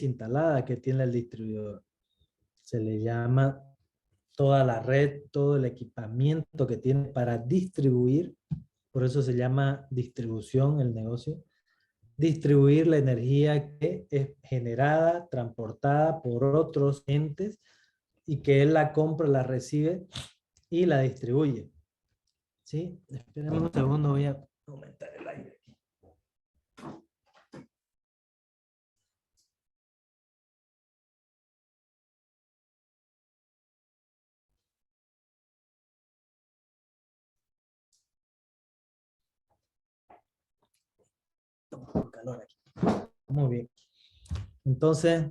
instalada que tiene el distribuidor. Se le llama toda la red, todo el equipamiento que tiene para distribuir, por eso se llama distribución el negocio, distribuir la energía que es generada, transportada por otros entes y que él la compra, la recibe y la distribuye. ¿Sí? Esperemos un segundo, voy a aumentar el aire aquí. Toma calor aquí. Muy bien. Entonces,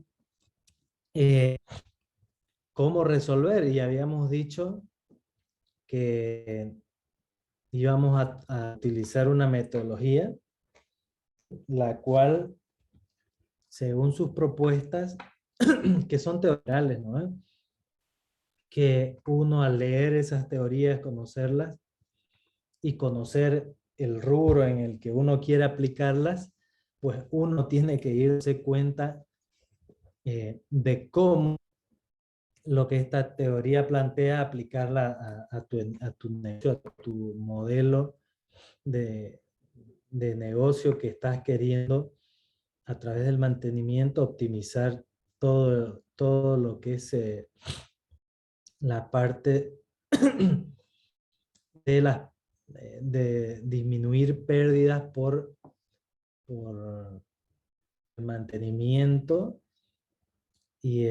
¿cómo resolver? Y habíamos dicho que íbamos a utilizar una metodología, la cual, según sus propuestas, que son teóricas, ¿no? Que uno al leer esas teorías, conocerlas y conocer el rubro en el que uno quiere aplicarlas, pues uno tiene que irse cuenta de cómo lo que esta teoría plantea aplicarla a tu negocio, a tu modelo de negocio que estás queriendo a través del mantenimiento optimizar todo lo que es la parte de disminuir pérdidas por mantenimiento y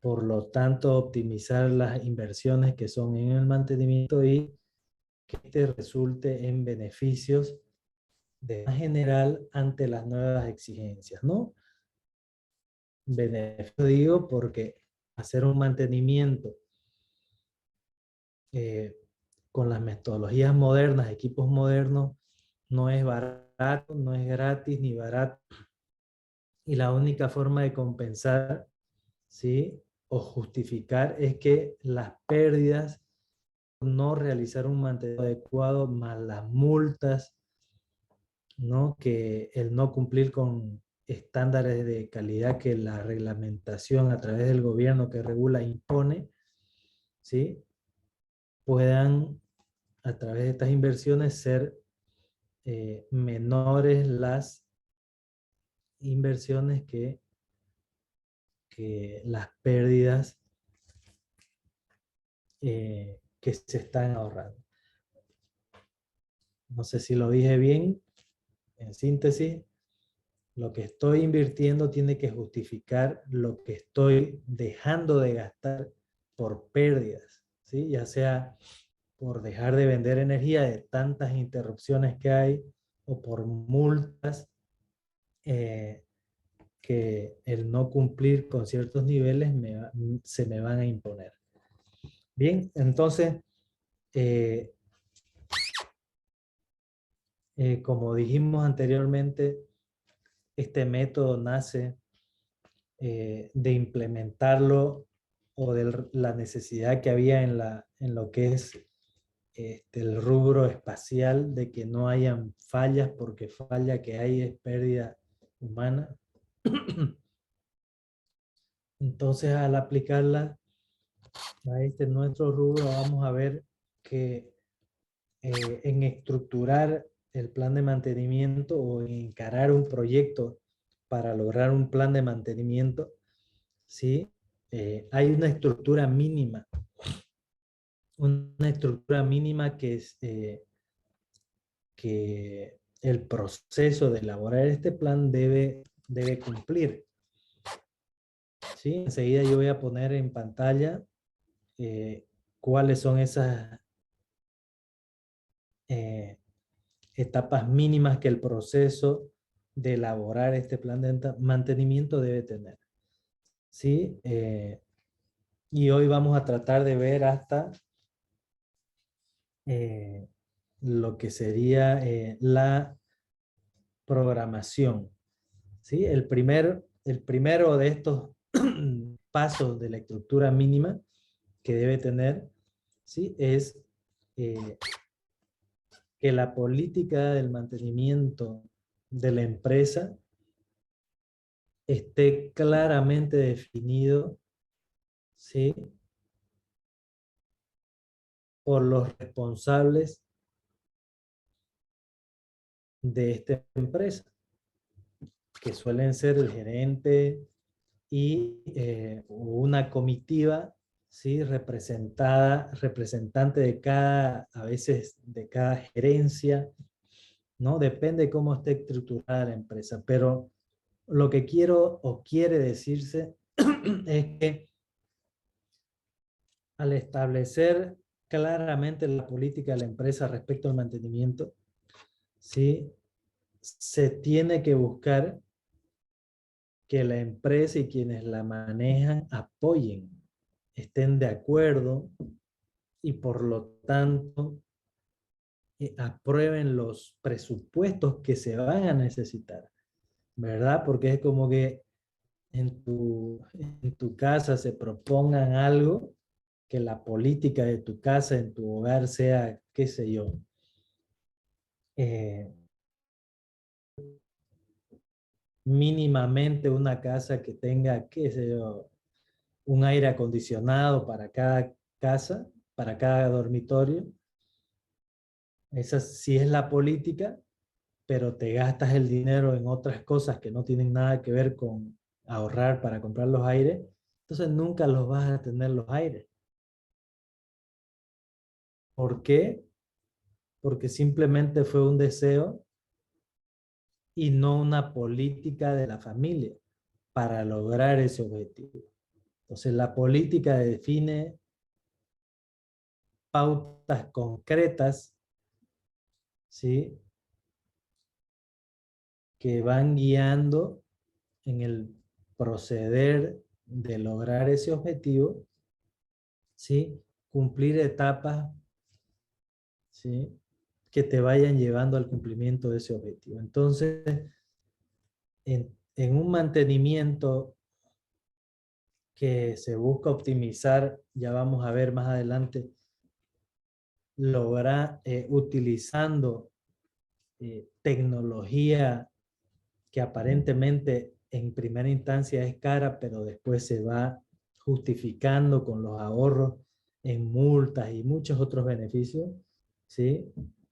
por lo tanto optimizar las inversiones que son en el mantenimiento y que este resulte en beneficios de manera general ante las nuevas exigencias, ¿no? Beneficio digo porque hacer un mantenimiento con las metodologías modernas, equipos modernos, no es barato, no es gratis ni barato. Y la única forma de compensar, ¿sí? O justificar es que las pérdidas por no realizar un mantenimiento adecuado, más las multas, ¿no? Que el no cumplir con estándares de calidad que la reglamentación a través del gobierno que regula impone, ¿sí? Puedan a través de estas inversiones ser menores las inversiones que las pérdidas que se están ahorrando. No sé si lo dije bien. En síntesis, lo que estoy invirtiendo tiene que justificar lo que estoy dejando de gastar por pérdidas, ¿sí? Ya sea por dejar de vender energía de tantas interrupciones que hay o por multas que el no cumplir con ciertos niveles se me van a imponer. Bien, entonces, como dijimos anteriormente, este método nace de implementarlo o de la necesidad que había en lo que es el rubro espacial, de que no hayan fallas, porque falla que hay es pérdida humana. Entonces, al aplicarla a nuestro rubro, vamos a ver que en estructurar el plan de mantenimiento o en encarar un proyecto para lograr un plan de mantenimiento, ¿sí? Hay una estructura mínima. Una estructura mínima que es que el proceso de elaborar este plan debe cumplir. ¿Sí? Enseguida yo voy a poner en pantalla cuáles son esas etapas mínimas que el proceso de elaborar este plan de mantenimiento debe tener. ¿Sí? Y hoy vamos a tratar de ver hasta lo que sería la programación. ¿Sí? El primero de estos pasos de la estructura mínima que debe tener, ¿sí? Es que la política del mantenimiento de la empresa esté claramente definido, ¿sí?, por los responsables de esta empresa, que suelen ser el gerente y una comitiva, ¿sí?, representante de cada, a veces de cada gerencia, ¿no? Depende cómo esté estructurada la empresa, pero lo que quiero o quiere decirse es que al establecer claramente la política de la empresa respecto al mantenimiento, ¿sí?, se tiene que buscar que la empresa y quienes la manejan apoyen, estén de acuerdo y por lo tanto aprueben los presupuestos que se van a necesitar, ¿verdad? Porque es como que en tu casa se propongan algo, que la política de tu casa, en tu hogar sea, qué sé yo, eh, mínimamente una casa que tenga, qué sé yo, un aire acondicionado para cada casa, para cada dormitorio. Esa sí es la política, pero te gastas el dinero en otras cosas que no tienen nada que ver con ahorrar para comprar los aires, entonces nunca los vas a tener los aires. ¿Por qué? Porque simplemente fue un deseo y no una política de la familia para lograr ese objetivo. Entonces la política define pautas concretas, ¿sí?, que van guiando en el proceder de lograr ese objetivo, ¿sí?, cumplir etapas, ¿sí?, que te vayan llevando al cumplimiento de ese objetivo. Entonces, en un mantenimiento que se busca optimizar, ya vamos a ver más adelante, lograr utilizando tecnología que aparentemente en primera instancia es cara, pero después se va justificando con los ahorros en multas y muchos otros beneficios, ¿sí?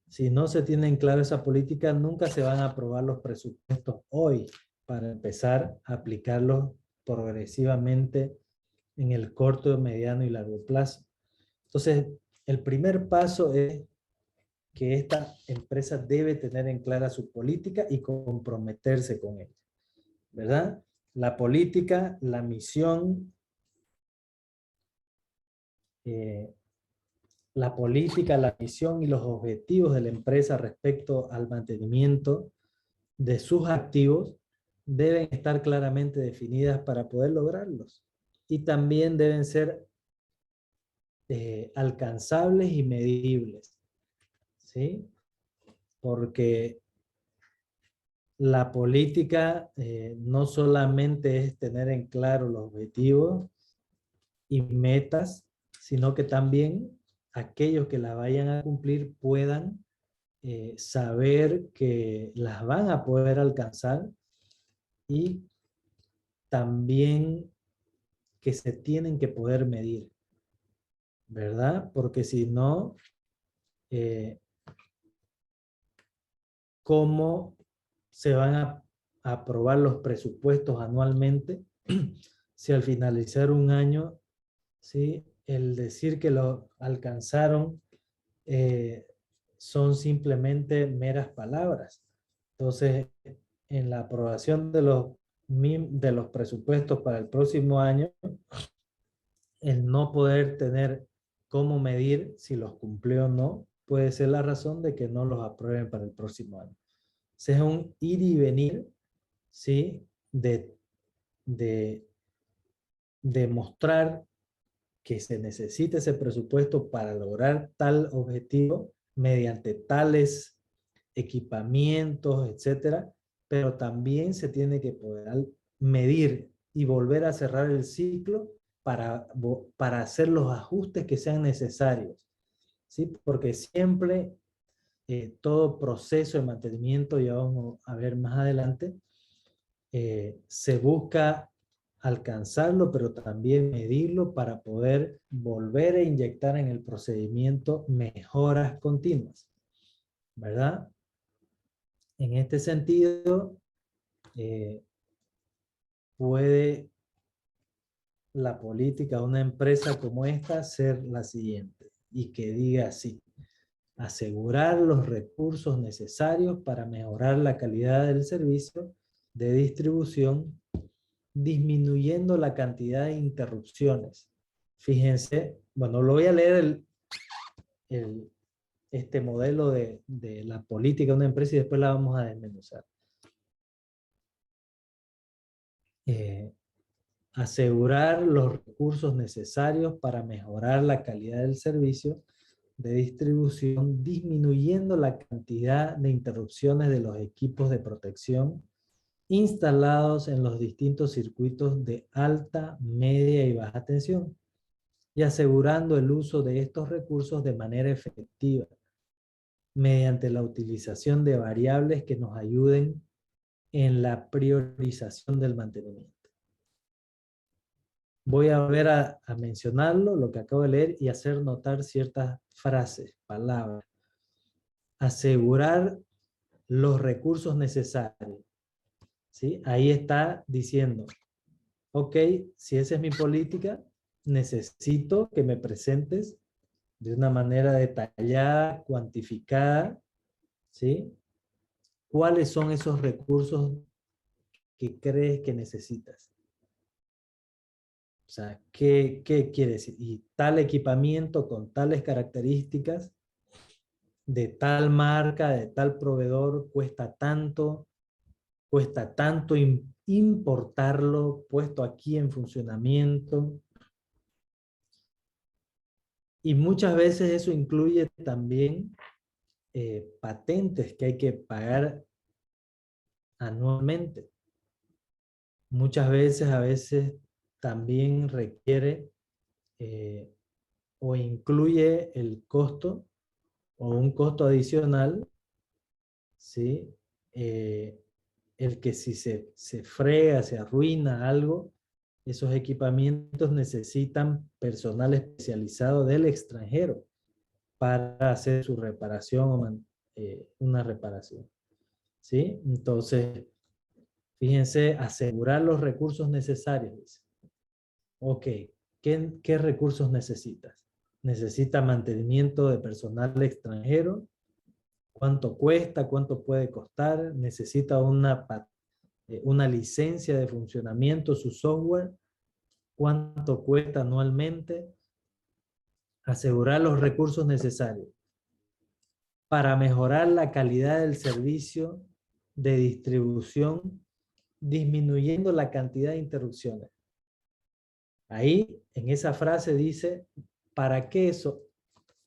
Si no se tienen claro esa política, nunca se van a aprobar los presupuestos hoy para empezar a aplicarlos progresivamente en el corto, mediano y largo plazo. Entonces, el primer paso es que esta empresa debe tener en clara su política y comprometerse con ella, ¿verdad? La política, la misión, eh, la política, la misión y los objetivos de la empresa respecto al mantenimiento de sus activos deben estar claramente definidas para poder lograrlos. Y también deben ser alcanzables y medibles, ¿sí? Porque la política no solamente es tener en claro los objetivos y metas, sino que también aquellos que la vayan a cumplir puedan saber que las van a poder alcanzar y también que se tienen que poder medir, ¿verdad? Porque si no, eh, ¿cómo se van a aprobar los presupuestos anualmente si al finalizar un año, ¿sí?, el decir que lo alcanzaron eh, son simplemente meras palabras? Entonces, en la aprobación de los presupuestos para el próximo año, el no poder tener cómo medir si los cumplió o no, puede ser la razón de que no los aprueben para el próximo año. Es un ir y venir, ¿sí?, de demostrar que se necesita ese presupuesto para lograr tal objetivo mediante tales equipamientos, etcétera, pero también se tiene que poder medir y volver a cerrar el ciclo para hacer los ajustes que sean necesarios, ¿sí? Porque siempre todo proceso de mantenimiento, ya vamos a ver más adelante, se busca alcanzarlo, pero también medirlo para poder volver a inyectar en el procedimiento mejoras continuas, ¿verdad? En este sentido, puede la política de una empresa como esta ser la siguiente, y que diga así: asegurar los recursos necesarios para mejorar la calidad del servicio de distribución, disminuyendo la cantidad de interrupciones. Fíjense, bueno, lo voy a leer este modelo de la política de una empresa y después la vamos a desmenuzar. Asegurar los recursos necesarios para mejorar la calidad del servicio de distribución, disminuyendo la cantidad de interrupciones de los equipos de protección instalados en los distintos circuitos de alta, media y baja tensión, y asegurando el uso de estos recursos de manera efectiva, mediante la utilización de variables que nos ayuden en la priorización del mantenimiento. Voy a volver a mencionarlo, lo que acabo de leer, y hacer notar ciertas frases, palabras. Asegurar los recursos necesarios. ¿Sí? Ahí está diciendo, ok, si esa es mi política, necesito que me presentes de una manera detallada, cuantificada, ¿sí? ¿Cuáles son esos recursos que crees que necesitas? O sea, ¿qué quiere decir? Y tal equipamiento con tales características, de tal marca, de tal proveedor, cuesta tanto importarlo, puesto aquí en funcionamiento. Y muchas veces eso incluye también patentes que hay que pagar anualmente. Muchas veces, a veces también requiere o incluye el costo o un costo adicional, ¿sí? El que si se frega, se arruina algo, esos equipamientos necesitan personal especializado del extranjero para hacer su reparación o una reparación, ¿sí? Entonces, fíjense, asegurar los recursos necesarios. Ok, ¿qué recursos necesitas? ¿Necesita mantenimiento de personal extranjero? ¿Cuánto cuesta? ¿Cuánto puede costar? ¿Necesita una licencia de funcionamiento, su software? ¿Cuánto cuesta anualmente? Asegurar los recursos necesarios para mejorar la calidad del servicio de distribución, disminuyendo la cantidad de interrupciones. Ahí, en esa frase dice, ¿para qué eso?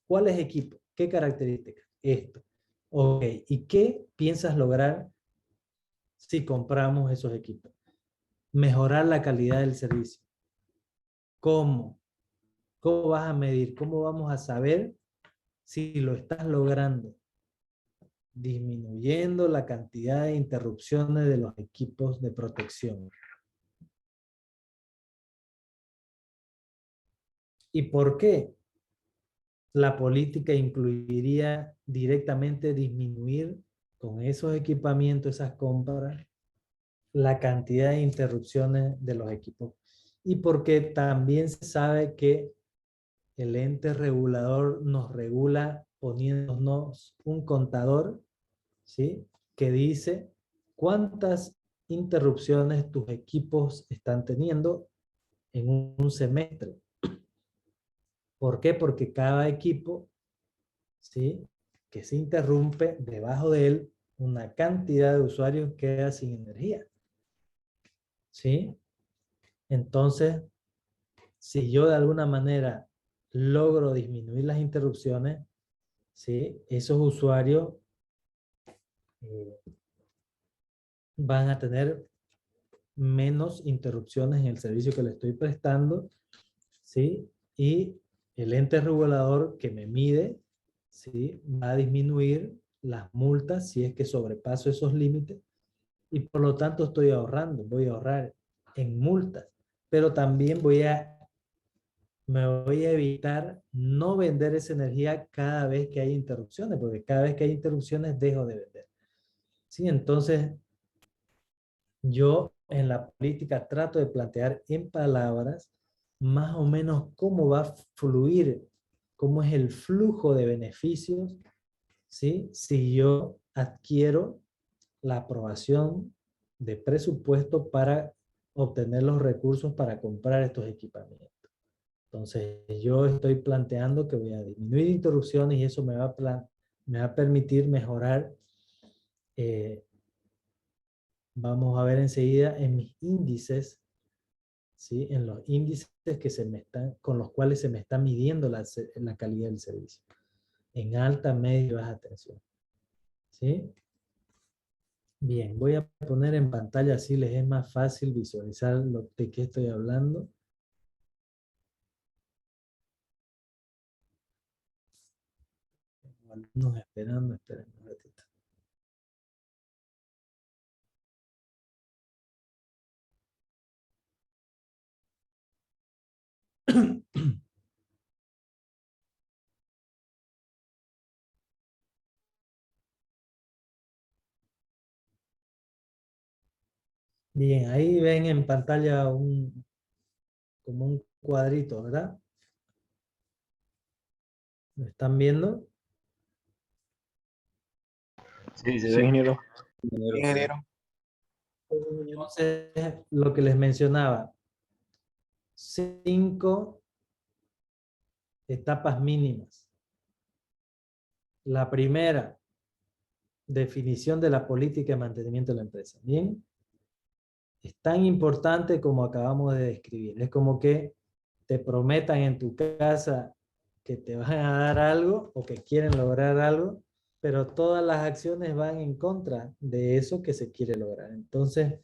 ¿Cuál es equipo? ¿Qué características? Esto. Ok, ¿y qué piensas lograr si compramos esos equipos? Mejorar la calidad del servicio. ¿Cómo? ¿Cómo vas a medir? ¿Cómo vamos a saber si lo estás logrando? Disminuyendo la cantidad de interrupciones de los equipos de protección. ¿Y por qué? La política incluiría directamente disminuir con esos equipamientos, esas compras, la cantidad de interrupciones de los equipos. Y porque también se sabe que el ente regulador nos regula poniéndonos un contador, ¿sí? Que dice cuántas interrupciones tus equipos están teniendo en un semestre. ¿Por qué? Porque cada equipo, ¿sí?, que se interrumpe, debajo de él, una cantidad de usuarios queda sin energía. ¿Sí? Entonces, si yo de alguna manera logro disminuir las interrupciones, ¿sí?, esos usuarios van a tener menos interrupciones en el servicio que le estoy prestando, ¿sí? Y el ente regulador que me mide, ¿sí?, va a disminuir las multas si es que sobrepaso esos límites, y por lo tanto estoy ahorrando, voy a ahorrar en multas, pero también me voy a evitar no vender esa energía cada vez que hay interrupciones, porque cada vez que hay interrupciones dejo de vender. ¿Sí? Entonces, yo en la política trato de plantear en palabras más o menos cómo va a fluir, cómo es el flujo de beneficios, ¿sí? Si yo adquiero la aprobación de presupuesto para obtener los recursos para comprar estos equipamientos. Entonces, yo estoy planteando que voy a disminuir interrupciones y eso me va a permitir mejorar, eh, vamos a ver enseguida en mis índices, ¿sí? En los índices que con los cuales se me está midiendo la calidad del servicio. En alta, media y baja tensión. ¿Sí? Bien, voy a poner en pantalla así les es más fácil visualizar de qué estoy hablando. Alumnos esperando, esperen un ratito. Bien, ahí ven en pantalla como un cuadrito, ¿verdad? ¿Lo están viendo? Sí, se Sí, ve. ingeniero. Ingeniero. Entonces, lo que les mencionaba, 5 etapas mínimas. La primera, definición de la política de mantenimiento de la empresa. Bien, es tan importante como acabamos de describir. Es como que te prometan en tu casa que te van a dar algo o que quieren lograr algo, pero todas las acciones van en contra de eso que se quiere lograr. Entonces,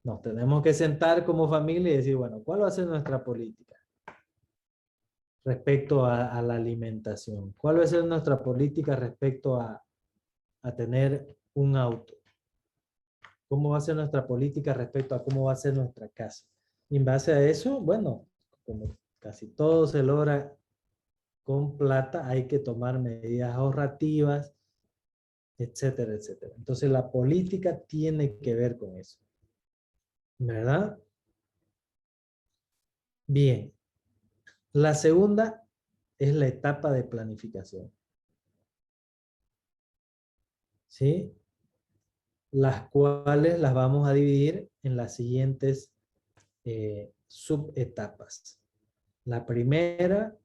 nos tenemos que sentar como familia y decir, bueno, ¿cuál va a ser nuestra política respecto a la alimentación? ¿Cuál va a ser nuestra política respecto a tener un auto? ¿Cómo va a ser nuestra política respecto a cómo va a ser nuestra casa? Y en base a eso, bueno, como casi todo se logra con plata, hay que tomar medidas ahorrativas, etcétera, etcétera. Entonces la política tiene que ver con eso, ¿verdad? Bien. La segunda es la etapa de planificación, ¿sí? Las cuales las vamos a dividir en las siguientes subetapas. La primera,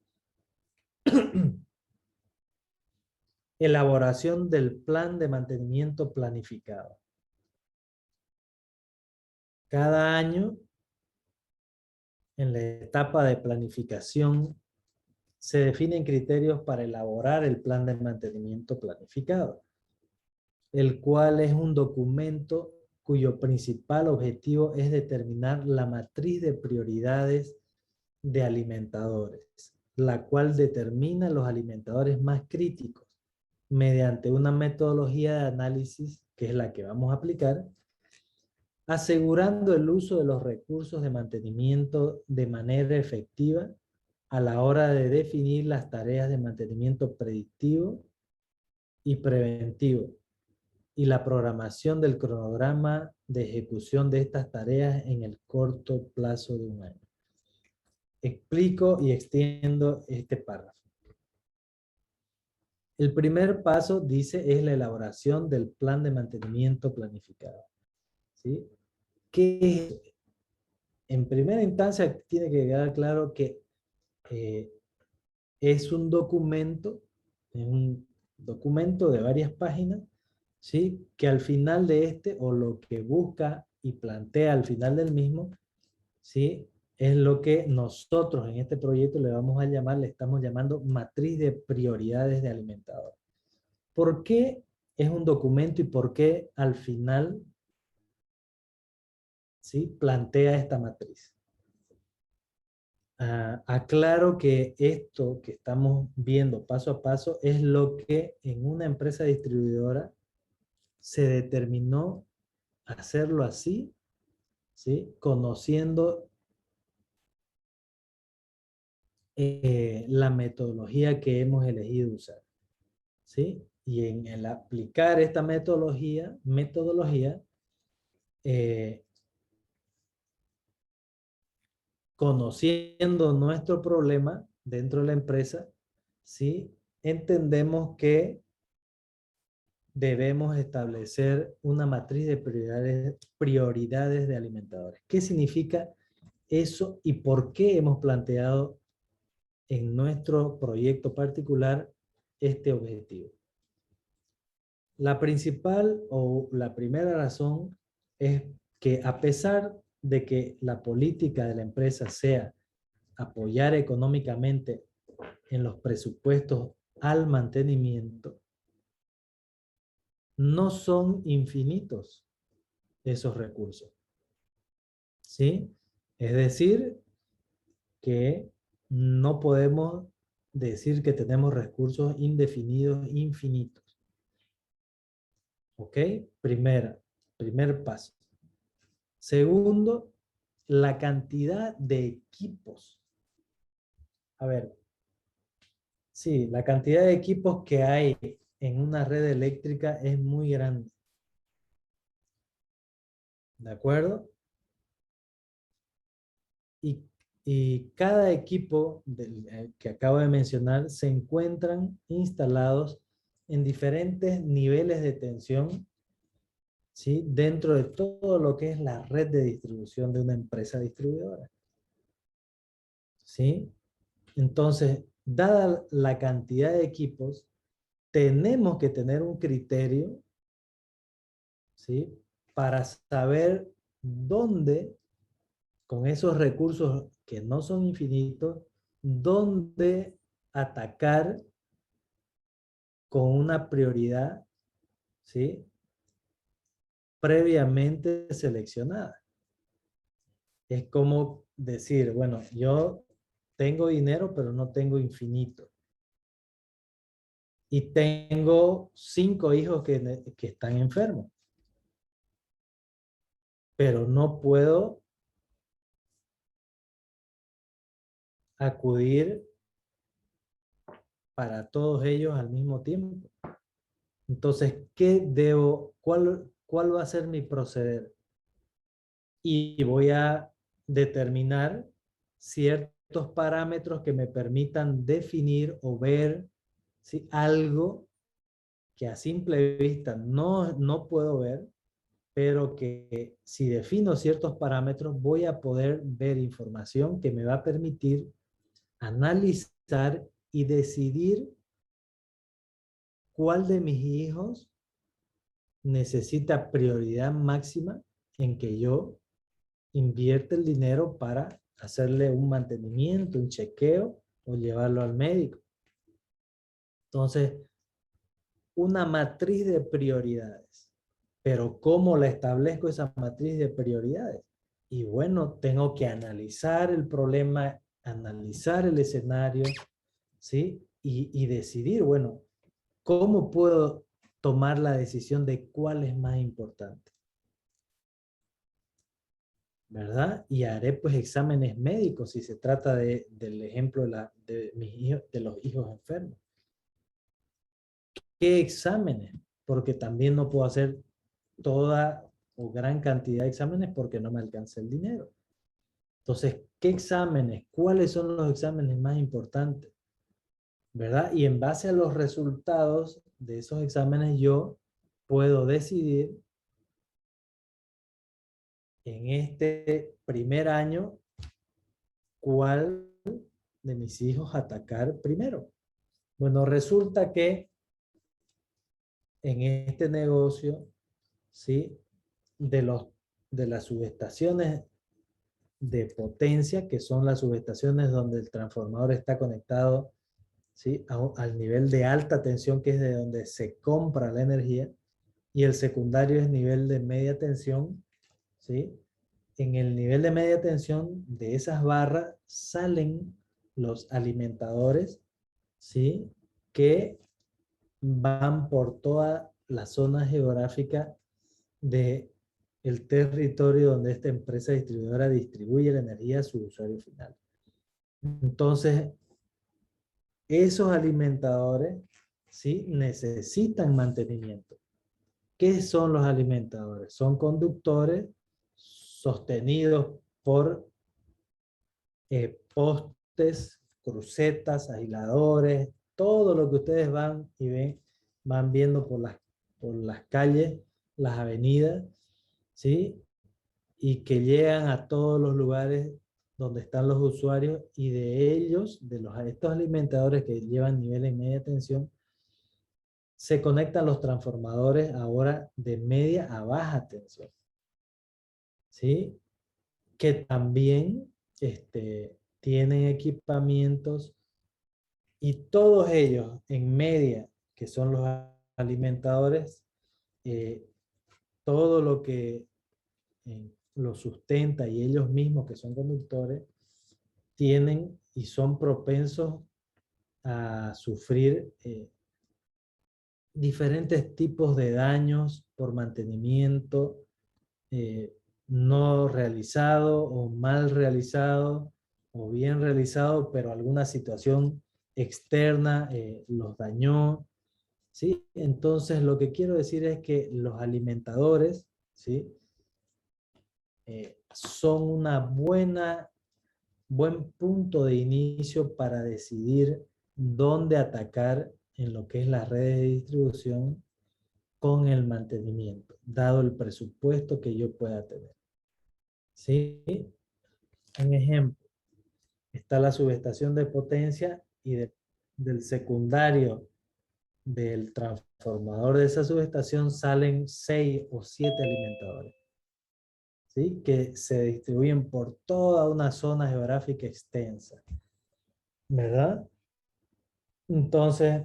elaboración del plan de mantenimiento planificado. Cada año, en la etapa de planificación, se definen criterios para elaborar el plan de mantenimiento planificado, el cual es un documento cuyo principal objetivo es determinar la matriz de prioridades de alimentadores, la cual determina los alimentadores más críticos mediante una metodología de análisis, que es la que vamos a aplicar, asegurando el uso de los recursos de mantenimiento de manera efectiva a la hora de definir las tareas de mantenimiento predictivo y preventivo y la programación del cronograma de ejecución de estas tareas en el corto plazo de un año. Explico y extiendo este párrafo. El primer paso, dice, es la elaboración del plan de mantenimiento planificado. ¿Sí? ¿Qué es? En primera instancia tiene que quedar claro que es un documento de varias páginas, ¿sí? Que al final de este, o lo que busca y plantea al final del mismo, ¿sí? Es lo que nosotros en este proyecto le estamos llamando matriz de prioridades de alimentador. ¿Por qué es un documento y por qué al final, ¿sí? Plantea esta matriz? Aclaro que esto que estamos viendo paso a paso es lo que en una empresa distribuidora se determinó hacerlo así, ¿sí? Conociendo la metodología que hemos elegido usar, ¿sí? Y en el aplicar esta metodología eh, conociendo nuestro problema dentro de la empresa, ¿sí? Entendemos que debemos establecer una matriz de prioridades de alimentadores. ¿Qué significa eso y por qué hemos planteado en nuestro proyecto particular este objetivo? La principal o la primera razón es que a pesar de que la política de la empresa sea apoyar económicamente en los presupuestos al mantenimiento, no son infinitos esos recursos, ¿sí? Es decir, que no podemos decir que tenemos recursos indefinidos, infinitos. ¿Ok? Primer paso. Segundo, la cantidad de equipos. A ver, sí, la cantidad de equipos que hay en una red eléctrica es muy grande. ¿De acuerdo? Y cada equipo que acabo de mencionar se encuentran instalados en diferentes niveles de tensión, ¿sí? Dentro de todo lo que es la red de distribución de una empresa distribuidora, ¿sí? Entonces, dada la cantidad de equipos, tenemos que tener un criterio, ¿sí? Para saber dónde, con esos recursos que no son infinitos, dónde atacar con una prioridad, ¿sí? Previamente seleccionada. Es como decir, bueno, yo tengo dinero, pero no tengo infinito. Y tengo 5 hijos que están enfermos. Pero no puedo acudir para todos ellos al mismo tiempo. Entonces, cuál va a ser mi proceder? Y voy a determinar ciertos parámetros que me permitan definir o ver, ¿sí? Algo que a simple vista no puedo ver, pero que si defino ciertos parámetros voy a poder ver información que me va a permitir analizar y decidir cuál de mis hijos necesita prioridad máxima en que yo invierte el dinero para hacerle un mantenimiento, un chequeo o llevarlo al médico. Entonces, una matriz de prioridades. Pero ¿cómo la establezco esa matriz de prioridades? Y bueno, tengo que analizar el problema, analizar el escenario, ¿sí? Y decidir, bueno, ¿cómo puedo tomar la decisión de cuál es más importante? ¿Verdad? Y haré pues exámenes médicos si se trata del ejemplo de mis hijos, de los hijos enfermos. ¿Qué exámenes? Porque también no puedo hacer toda o gran cantidad de exámenes porque no me alcanza el dinero. Entonces, ¿qué exámenes? ¿Cuáles son los exámenes más importantes? ¿Verdad? Y en base a los resultados de esos exámenes yo puedo decidir en este primer año cuál de mis hijos atacar primero. Bueno, resulta que en este negocio, ¿sí? De las subestaciones de potencia, que son las subestaciones donde el transformador está conectado, ¿sí? Al nivel de alta tensión, que es de donde se compra la energía, y el secundario es nivel de media tensión, ¿sí? En el nivel de media tensión de esas barras salen los alimentadores, ¿sí? Que van por toda la zona geográfica de el territorio donde esta empresa distribuidora distribuye la energía a su usuario final. Entonces, esos alimentadores, ¿sí?, necesitan mantenimiento. ¿Qué son los alimentadores? Son conductores sostenidos por postes, crucetas, aisladores, todo lo que ustedes van y ven, van viendo por las calles, las avenidas, ¿sí? Y que llegan a todos los lugares donde están los usuarios, y de ellos, estos alimentadores que llevan niveles de media tensión, se conectan los transformadores ahora de media a baja tensión, ¿sí? Que también tienen equipamientos, y todos ellos en media, que son los alimentadores, eh, todo lo que lo sustenta, y ellos mismos que son conductores, tienen y son propensos a sufrir diferentes tipos de daños por mantenimiento no realizado o mal realizado, o bien realizado, pero alguna situación externa los dañó, ¿sí? Entonces, lo que quiero decir es que los alimentadores, ¿sí?, son buen punto de inicio para decidir dónde atacar en lo que es las redes de distribución con el mantenimiento, dado el presupuesto que yo pueda tener. ¿Sí? Un ejemplo, está la subestación de potencia, y del secundario del transformador de esa subestación salen 6 o 7 alimentadores, ¿sí?, que se distribuyen por toda una zona geográfica extensa, ¿verdad? Entonces,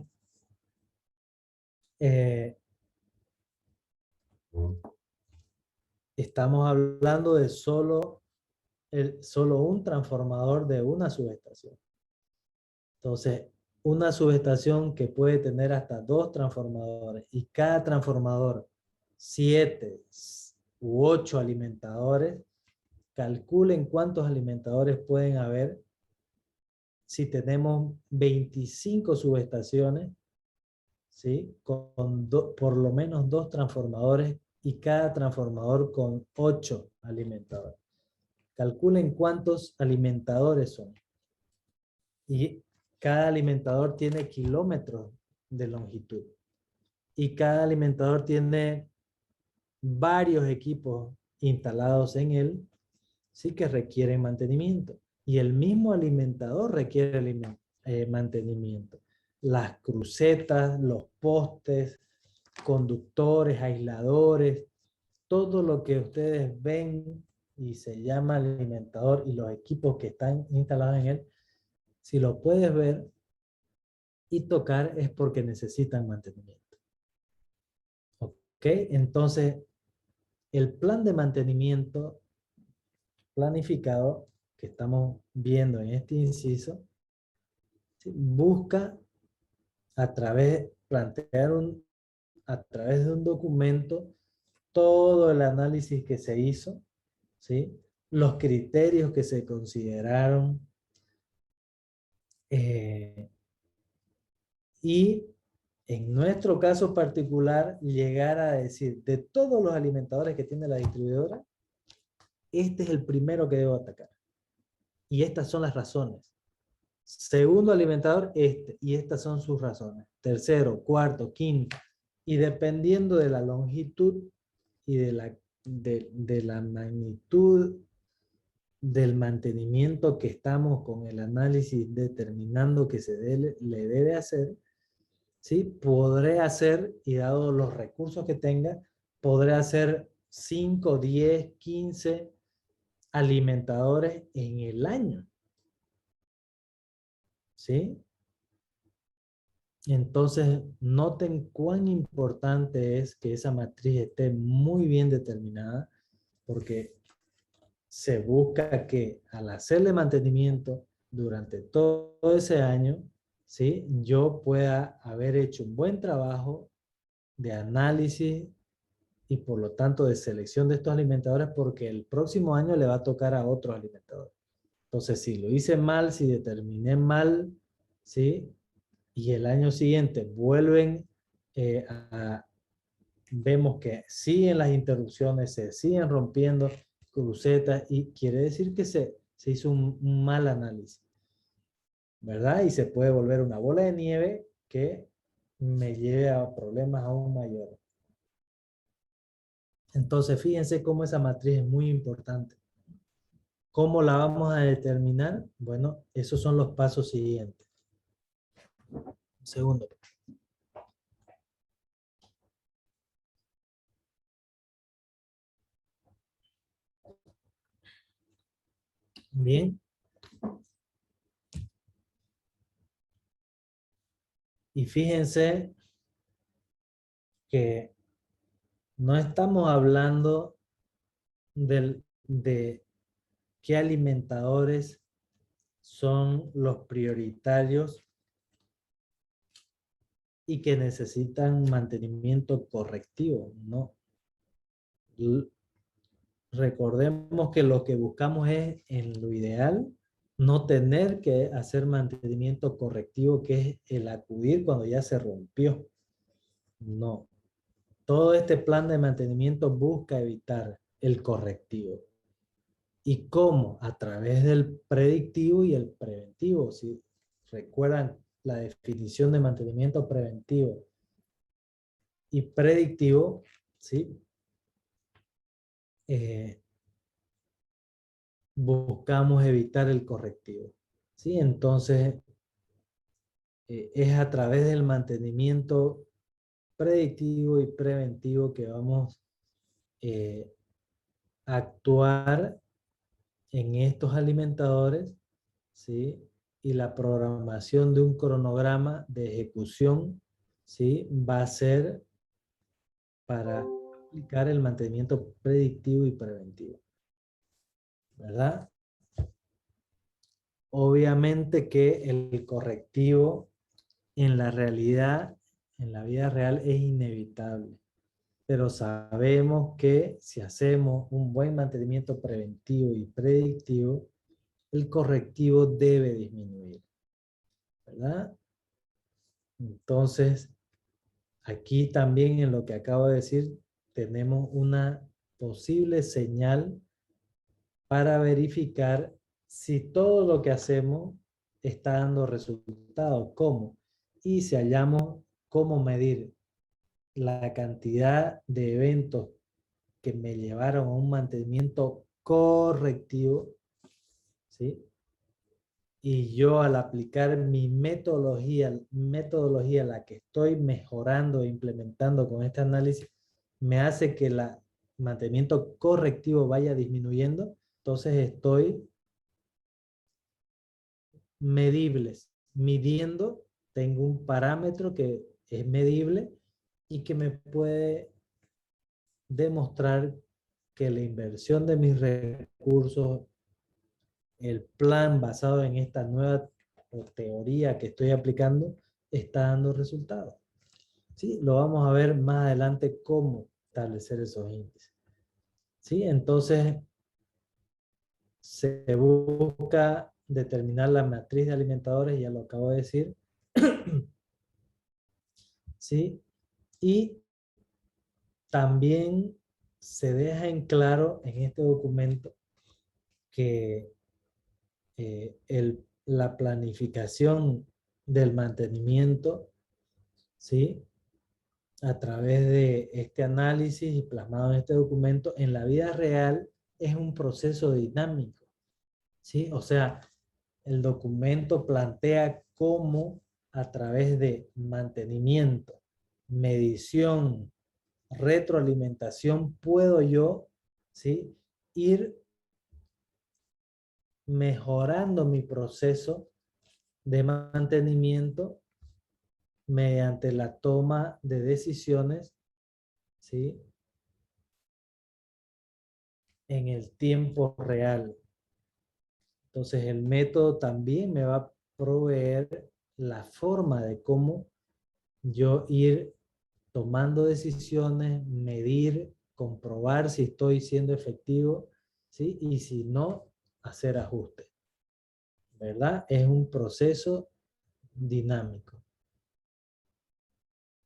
estamos hablando de solo un transformador de una subestación. Entonces, una subestación que puede tener hasta 2 transformadores, y cada transformador 7 u 8 alimentadores, calculen cuántos alimentadores pueden haber si tenemos 25 subestaciones, ¿sí?, con por lo menos 2 transformadores, y cada transformador con 8 alimentadores. Calculen cuántos alimentadores son. Y cada alimentador tiene kilómetros de longitud. Y cada alimentador tiene varios equipos instalados en él, sí, que requieren mantenimiento. Y el mismo alimentador requiere mantenimiento. Las crucetas, los postes, conductores, aisladores, todo lo que ustedes ven y se llama alimentador, y los equipos que están instalados en él, si lo puedes ver y tocar, es porque necesitan mantenimiento. ¿Ok? Entonces, el plan de mantenimiento planificado que estamos viendo en este inciso, ¿sí?, busca a través de un documento todo el análisis que se hizo, ¿sí?, los criterios que se consideraron, y en nuestro caso particular, llegar a decir, de todos los alimentadores que tiene la distribuidora, este es el primero que debo atacar. Y estas son las razones. Segundo alimentador, y estas son sus razones. Tercero, cuarto, quinto. Y dependiendo de la longitud y de la magnitud del mantenimiento que estamos con el análisis determinando que le debe hacer, ¿sí?, podré hacer, y dado los recursos que tenga, podré hacer 5, 10, 15 alimentadores en el año. ¿Sí? Entonces, noten cuán importante es que esa matriz esté muy bien determinada, porque se busca que al hacerle mantenimiento durante todo ese año, ¿sí?, yo pueda haber hecho un buen trabajo de análisis y por lo tanto de selección de estos alimentadores, porque el próximo año le va a tocar a otros alimentadores. Entonces, si lo hice mal, si determiné mal, ¿sí? Y el año siguiente vuelven vemos que siguen las interrupciones, se siguen rompiendo crucetas y quiere decir que se hizo un mal análisis, ¿verdad? Y se puede volver una bola de nieve que me lleve a problemas aún mayores. Entonces, fíjense cómo esa matriz es muy importante. ¿Cómo la vamos a determinar? Bueno, esos son los pasos siguientes. Un segundo. Bien. Y fíjense que no estamos hablando de qué alimentadores son los prioritarios y que necesitan mantenimiento correctivo, ¿no? Recordemos que lo que buscamos es, en lo ideal, no tener que hacer mantenimiento correctivo, que es el acudir cuando ya se rompió. No. Todo este plan de mantenimiento busca evitar el correctivo. ¿Y cómo? A través del predictivo y el preventivo. Si recuerdan la definición de mantenimiento preventivo y predictivo, ¿sí? Buscamos evitar el correctivo, ¿sí? Entonces, es a través del mantenimiento predictivo y preventivo que vamos a actuar en estos alimentadores, ¿sí? Y la programación de un cronograma de ejecución, ¿sí? Va a ser para aplicar el mantenimiento predictivo y preventivo, ¿verdad? Obviamente que el correctivo en la realidad, en la vida real, es inevitable. Pero sabemos que si hacemos un buen mantenimiento preventivo y predictivo, el correctivo debe disminuir, ¿verdad? Entonces, aquí también en lo que acabo de decir, tenemos una posible señal para verificar si todo lo que hacemos está dando resultados. ¿Cómo? Y si hallamos cómo medir la cantidad de eventos que me llevaron a un mantenimiento correctivo, ¿sí? Y yo al aplicar mi metodología, la que estoy mejorando e implementando con este análisis, me hace que el mantenimiento correctivo vaya disminuyendo. Entonces estoy midiendo, tengo un parámetro que es medible y que me puede demostrar que la inversión de mis recursos, el plan basado en esta nueva teoría que estoy aplicando, está dando resultados. ¿Sí? Lo vamos a ver más adelante cómo establecer esos índices. ¿Sí? Entonces, se busca determinar la matriz de alimentadores, ya lo acabo de decir. ¿Sí? Y también se deja en claro en este documento que la planificación del mantenimiento, ¿sí? A través de este análisis y plasmado en este documento, en la vida real es un proceso dinámico, ¿sí? O sea, el documento plantea cómo a través de mantenimiento, medición, retroalimentación, puedo yo, ¿sí? Ir mejorando mi proceso de mantenimiento mediante la toma de decisiones, ¿sí? En el tiempo real. Entonces el método también me va a proveer la forma de cómo yo ir tomando decisiones, medir, comprobar si estoy siendo efectivo, ¿sí? Y si no, hacer ajustes, ¿verdad? Es un proceso dinámico.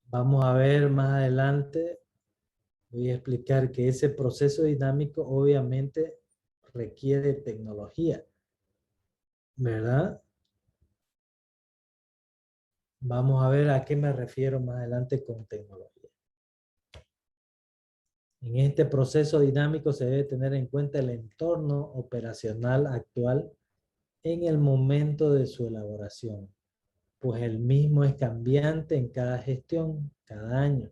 Vamos a ver más adelante, voy a explicar que ese proceso dinámico obviamente requiere tecnología, ¿verdad? Vamos a ver a qué me refiero más adelante con tecnología. En este proceso dinámico se debe tener en cuenta el entorno operacional actual en el momento de su elaboración, pues el mismo es cambiante en cada gestión, cada año,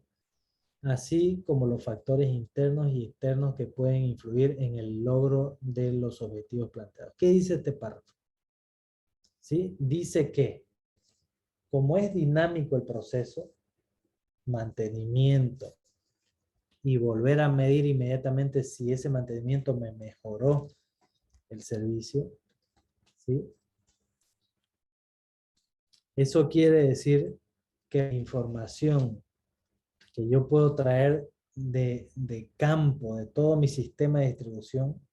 así como los factores internos y externos que pueden influir en el logro de los objetivos planteados. ¿Qué dice este párrafo? ¿Sí? Dice que, como es dinámico el proceso, mantenimiento y volver a medir inmediatamente si ese mantenimiento me mejoró el servicio, ¿sí? Eso quiere decir que la información que yo puedo traer de campo, de todo mi sistema de distribución,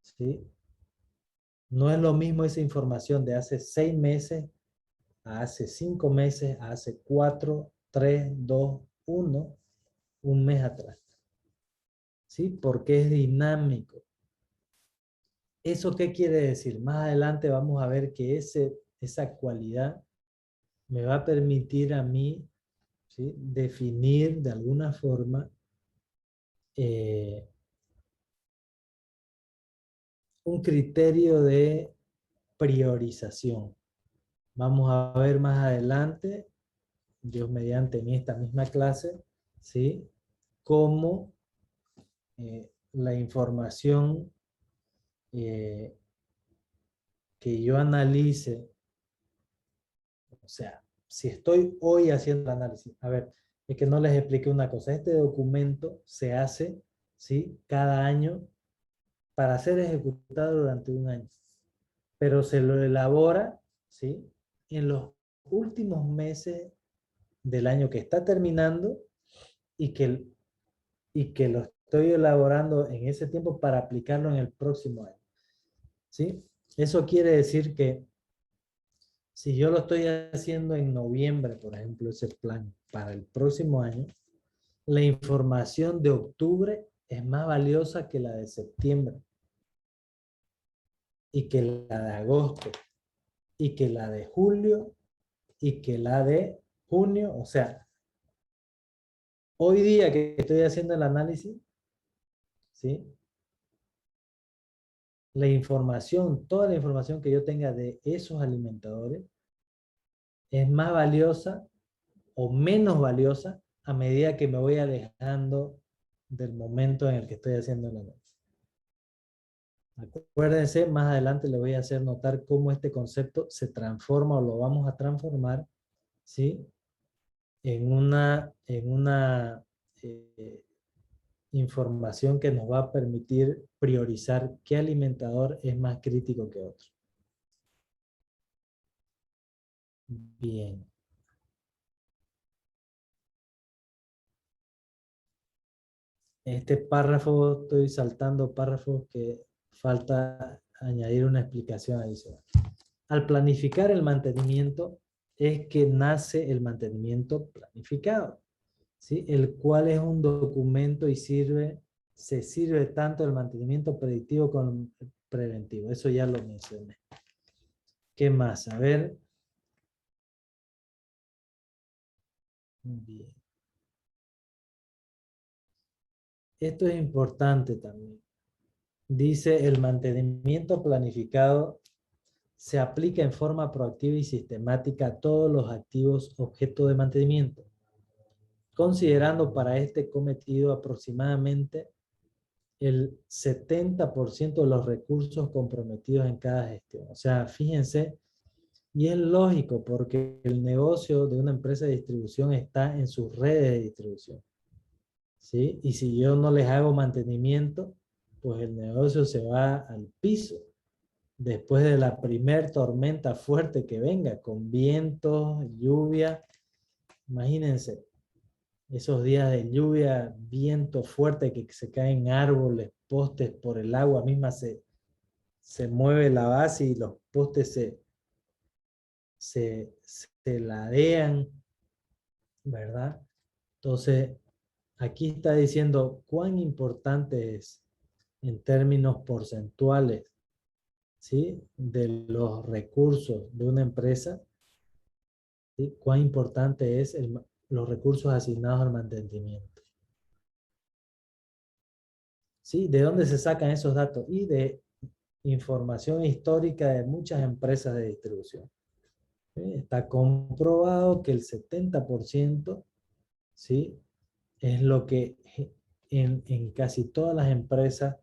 ¿sí? No es lo mismo esa información de hace 6 meses, a hace 5 meses, a hace 4, 3, 2, 1, un mes atrás, ¿sí? Porque es dinámico. ¿Eso qué quiere decir? Más adelante vamos a ver que esa cualidad me va a permitir a mí, ¿sí?, definir de alguna forma un criterio de priorización. Vamos a ver más adelante, Dios mediante, en esta misma clase, ¿sí?, cómo la información que yo analice, o sea, si estoy hoy haciendo el análisis, a ver, es que no les expliqué una cosa, este documento se hace, ¿sí?, cada año para ser ejecutado durante un año, pero se lo elabora, ¿sí?, en los últimos meses del año que está terminando y que lo estoy elaborando en ese tiempo para aplicarlo en el próximo año, ¿sí? Eso quiere decir que si yo lo estoy haciendo en noviembre, por ejemplo, ese plan para el próximo año, la información de octubre es más valiosa que la de septiembre y que la de agosto y que la de julio y que la de junio. O sea, hoy día que estoy haciendo el análisis, ¿sí?, la información, toda la información que yo tenga de esos alimentadores es más valiosa o menos valiosa a medida que me voy alejando del momento en el que estoy haciendo el análisis. Acuérdense, más adelante les voy a hacer notar cómo este concepto se transforma o lo vamos a transformar, ¿sí?, en una información que nos va a permitir priorizar qué alimentador es más crítico que otro. Bien. Este párrafo, estoy saltando párrafos que falta añadir una explicación adicional. Al planificar el mantenimiento es que nace el mantenimiento planificado, ¿sí?, el cual es un documento y se sirve tanto del mantenimiento predictivo como preventivo. Eso ya lo mencioné. ¿Qué más? A ver. Bien. Esto es importante también. Dice, el mantenimiento planificado se aplica en forma proactiva y sistemática a todos los activos objeto de mantenimiento, considerando para este cometido aproximadamente el 70% de los recursos comprometidos en cada gestión. O sea, fíjense, y es lógico porque el negocio de una empresa de distribución está en sus redes de distribución, ¿sí? Y si yo no les hago mantenimiento, pues el negocio se va al piso. Después de la primer tormenta fuerte que venga, con vientos, lluvia, imagínense, Esos días de lluvia, viento fuerte que se caen árboles, postes por el agua misma, se mueve la base y los postes se ladean, ¿verdad? Entonces, aquí está diciendo cuán importante es en términos porcentuales, ¿sí? De los recursos de una empresa, ¿sí? Cuán importante es los recursos asignados al mantenimiento. ¿Sí? ¿De dónde se sacan esos datos? Y de información histórica de muchas empresas de distribución. ¿Sí? Está comprobado que el 70%, ¿sí? Es lo que en casi todas las empresas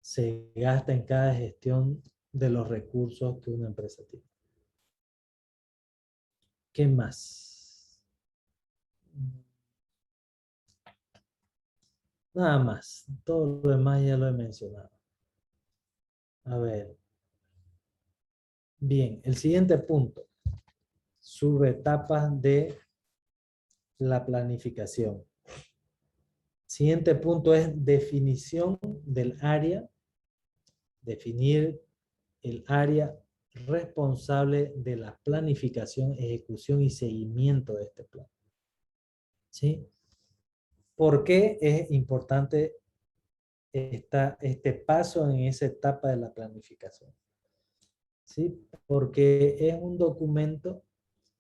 se gasta en cada gestión de los recursos que una empresa tiene. ¿Qué más? Nada más. Todo lo demás ya lo he mencionado. A ver. Bien, el siguiente punto. Subetapas de la planificación. Siguiente punto es definición del área. Definir el área responsable de la planificación, ejecución y seguimiento de este plan. ¿Sí? ¿Por qué es importante este paso en esa etapa de la planificación? ¿Sí? Porque es un documento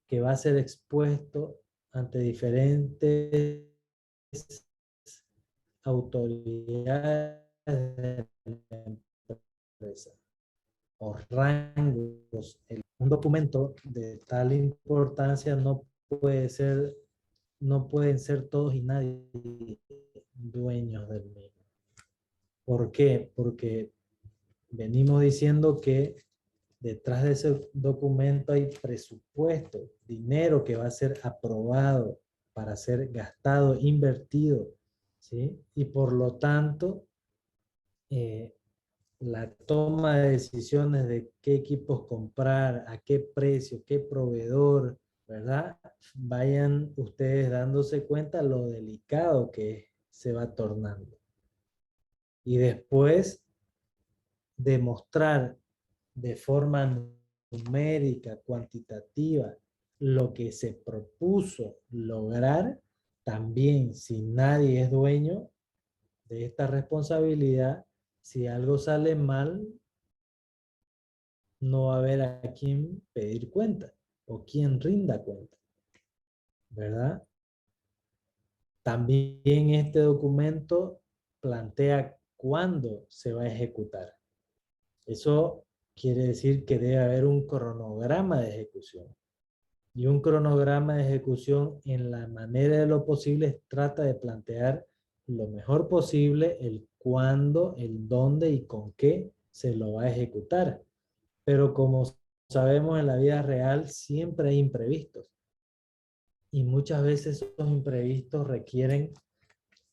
que va a ser expuesto ante diferentes autoridades de la empresa o rangos. Un documento de tal importancia no pueden ser todos y nadie dueños del mismo. ¿Por qué? Porque venimos diciendo que detrás de ese documento hay presupuesto, dinero que va a ser aprobado para ser gastado, invertido, ¿sí? Y por lo tanto, la toma de decisiones de qué equipos comprar, a qué precio, qué proveedor, ¿verdad? Vayan ustedes dándose cuenta lo delicado que se va tornando. Y después demostrar de forma numérica, cuantitativa, lo que se propuso lograr, también si nadie es dueño de esta responsabilidad, si algo sale mal, no va a haber a quien pedir cuenta o quien rinda cuenta, ¿verdad? También este documento plantea cuándo se va a ejecutar. Eso quiere decir que debe haber un cronograma de ejecución. Y un cronograma de ejecución en la manera de lo posible trata de plantear lo mejor posible el cuándo, el dónde y con qué se lo va a ejecutar. Pero como sabemos en la vida real siempre hay imprevistos. Y muchas veces esos imprevistos requieren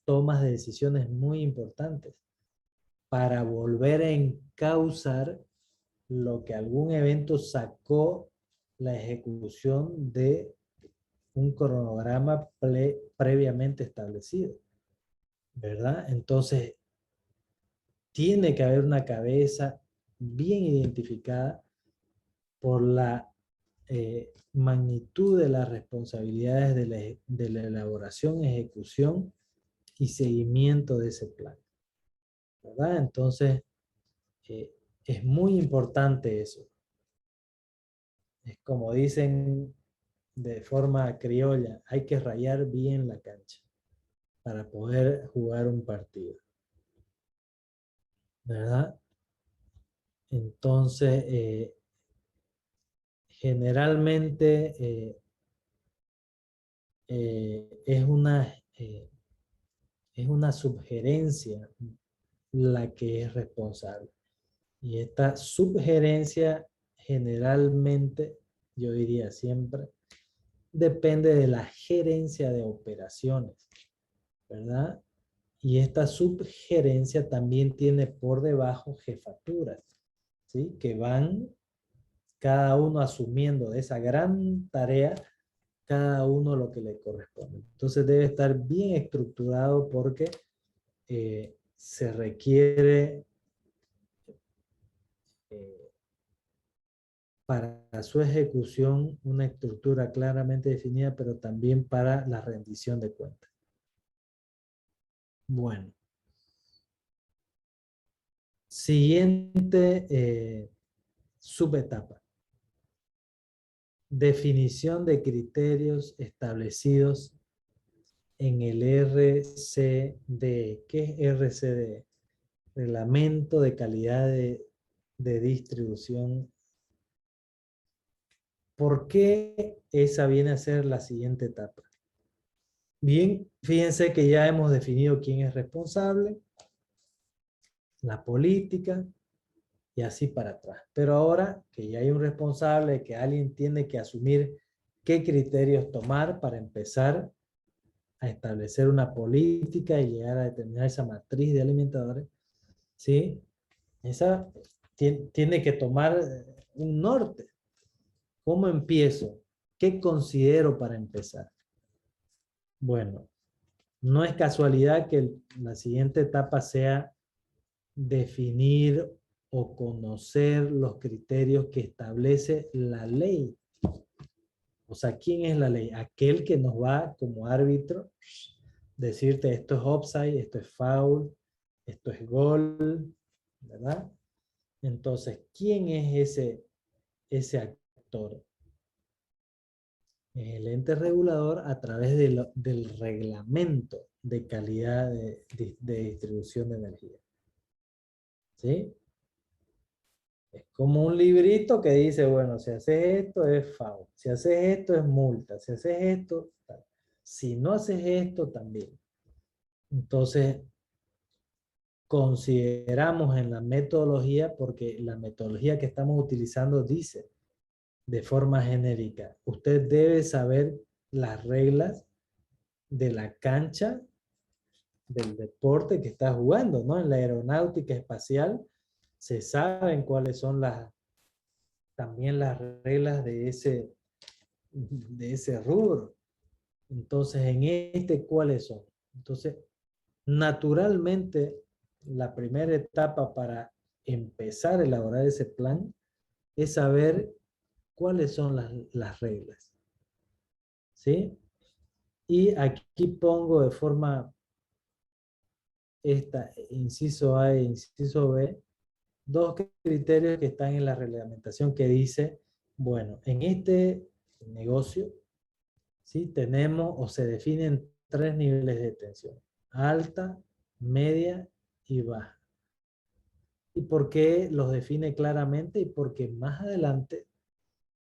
tomas de decisiones muy importantes para volver a encauzar lo que algún evento sacó la ejecución de un cronograma previamente establecido, ¿verdad? Entonces, tiene que haber una cabeza bien identificada por la magnitud de las responsabilidades de la elaboración, ejecución y seguimiento de ese plan, ¿verdad? Entonces, eh, es muy importante eso. Es como dicen de forma criolla, hay que rayar bien la cancha para poder jugar un partido, ¿verdad? Entonces, generalmente es una sugerencia la que es responsable. Y esta sugerencia generalmente, yo diría siempre, depende de la gerencia de operaciones, ¿verdad? Y esta subgerencia también tiene por debajo jefaturas, ¿sí? Que van cada uno asumiendo esa gran tarea cada uno lo que le corresponde. Entonces debe estar bien estructurado porque se requiere eh, para su ejecución una estructura claramente definida, pero también para la rendición de cuentas. Bueno. Siguiente subetapa. Definición de criterios establecidos en el RCD. ¿Qué es RCD? Reglamento de calidad de distribución. ¿Por qué esa viene a ser la siguiente etapa? Bien, fíjense que ya hemos definido quién es responsable, la política, y así para atrás. Pero ahora que ya hay un responsable, que alguien tiene que asumir qué criterios tomar para empezar a establecer una política y llegar a determinar esa matriz de alimentadores, ¿sí? Esa tiene que tomar un norte. ¿Cómo empiezo? ¿Qué considero para empezar? Bueno, no es casualidad que la siguiente etapa sea definir o conocer los criterios que establece la ley. O sea, ¿quién es la ley? Aquel que nos va como árbitro decirte esto es offside, esto es foul, esto es gol, ¿verdad? Entonces, ¿quién es ese actor? Es el ente regulador a través del reglamento de calidad de distribución de energía. ¿Sí? Es como un librito que dice, bueno, si haces esto es FAO, si haces esto es multa, si haces esto, tal. Si no haces esto también. Entonces, consideramos en la metodología, porque la metodología que estamos utilizando dice de forma genérica, usted debe saber las reglas de la cancha del deporte que está jugando, ¿no? En la aeronáutica espacial se saben cuáles son también las reglas de ese rubro. Entonces, en este, ¿cuáles son? Entonces, naturalmente, la primera etapa para empezar a elaborar ese plan es saber cuáles son las reglas. ¿Sí? Y aquí pongo de forma esta, inciso A e inciso B, dos criterios que están en la reglamentación que dice, bueno, en este negocio, ¿sí? Tenemos o se definen tres niveles de tensión, alta, media y baja. ¿Y por qué los define claramente? Y porque más adelante,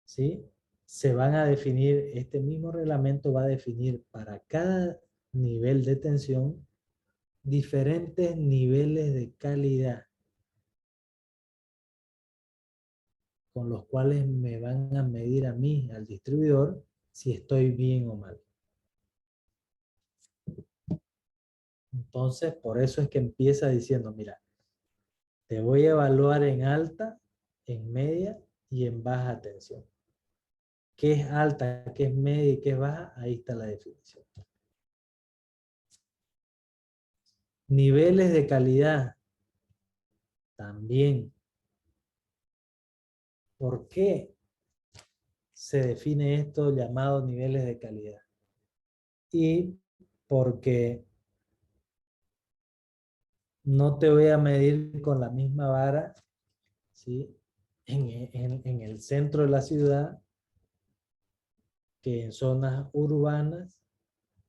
¿sí? Se van a definir, este mismo reglamento va a definir para cada nivel de tensión diferentes niveles de calidad con los cuales me van a medir a mí, al distribuidor, si estoy bien o mal. Entonces, por eso es que empieza diciendo, mira, te voy a evaluar en alta, en media y en baja tensión. ¿Qué es alta, qué es media y qué es baja? Ahí está la definición. Niveles de calidad. También. ¿Por qué se define esto llamado niveles de calidad? Y porque no te voy a medir con la misma vara, ¿sí? En el centro de la ciudad, que en zonas urbanas,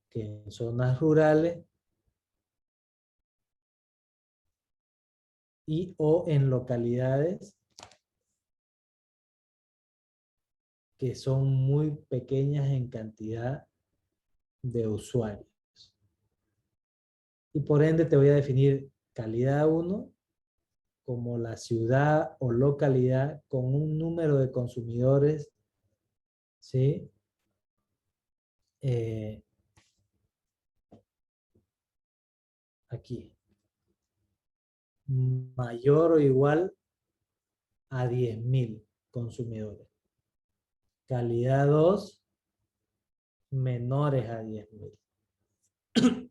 que en zonas rurales y o en localidades que son muy pequeñas en cantidad de usuarios. Y por ende te voy a definir calidad 1 como la ciudad o localidad con un número de consumidores, ¿sí? Aquí, mayor o igual a 10.000 consumidores. Calidad 2, menores a 10.000.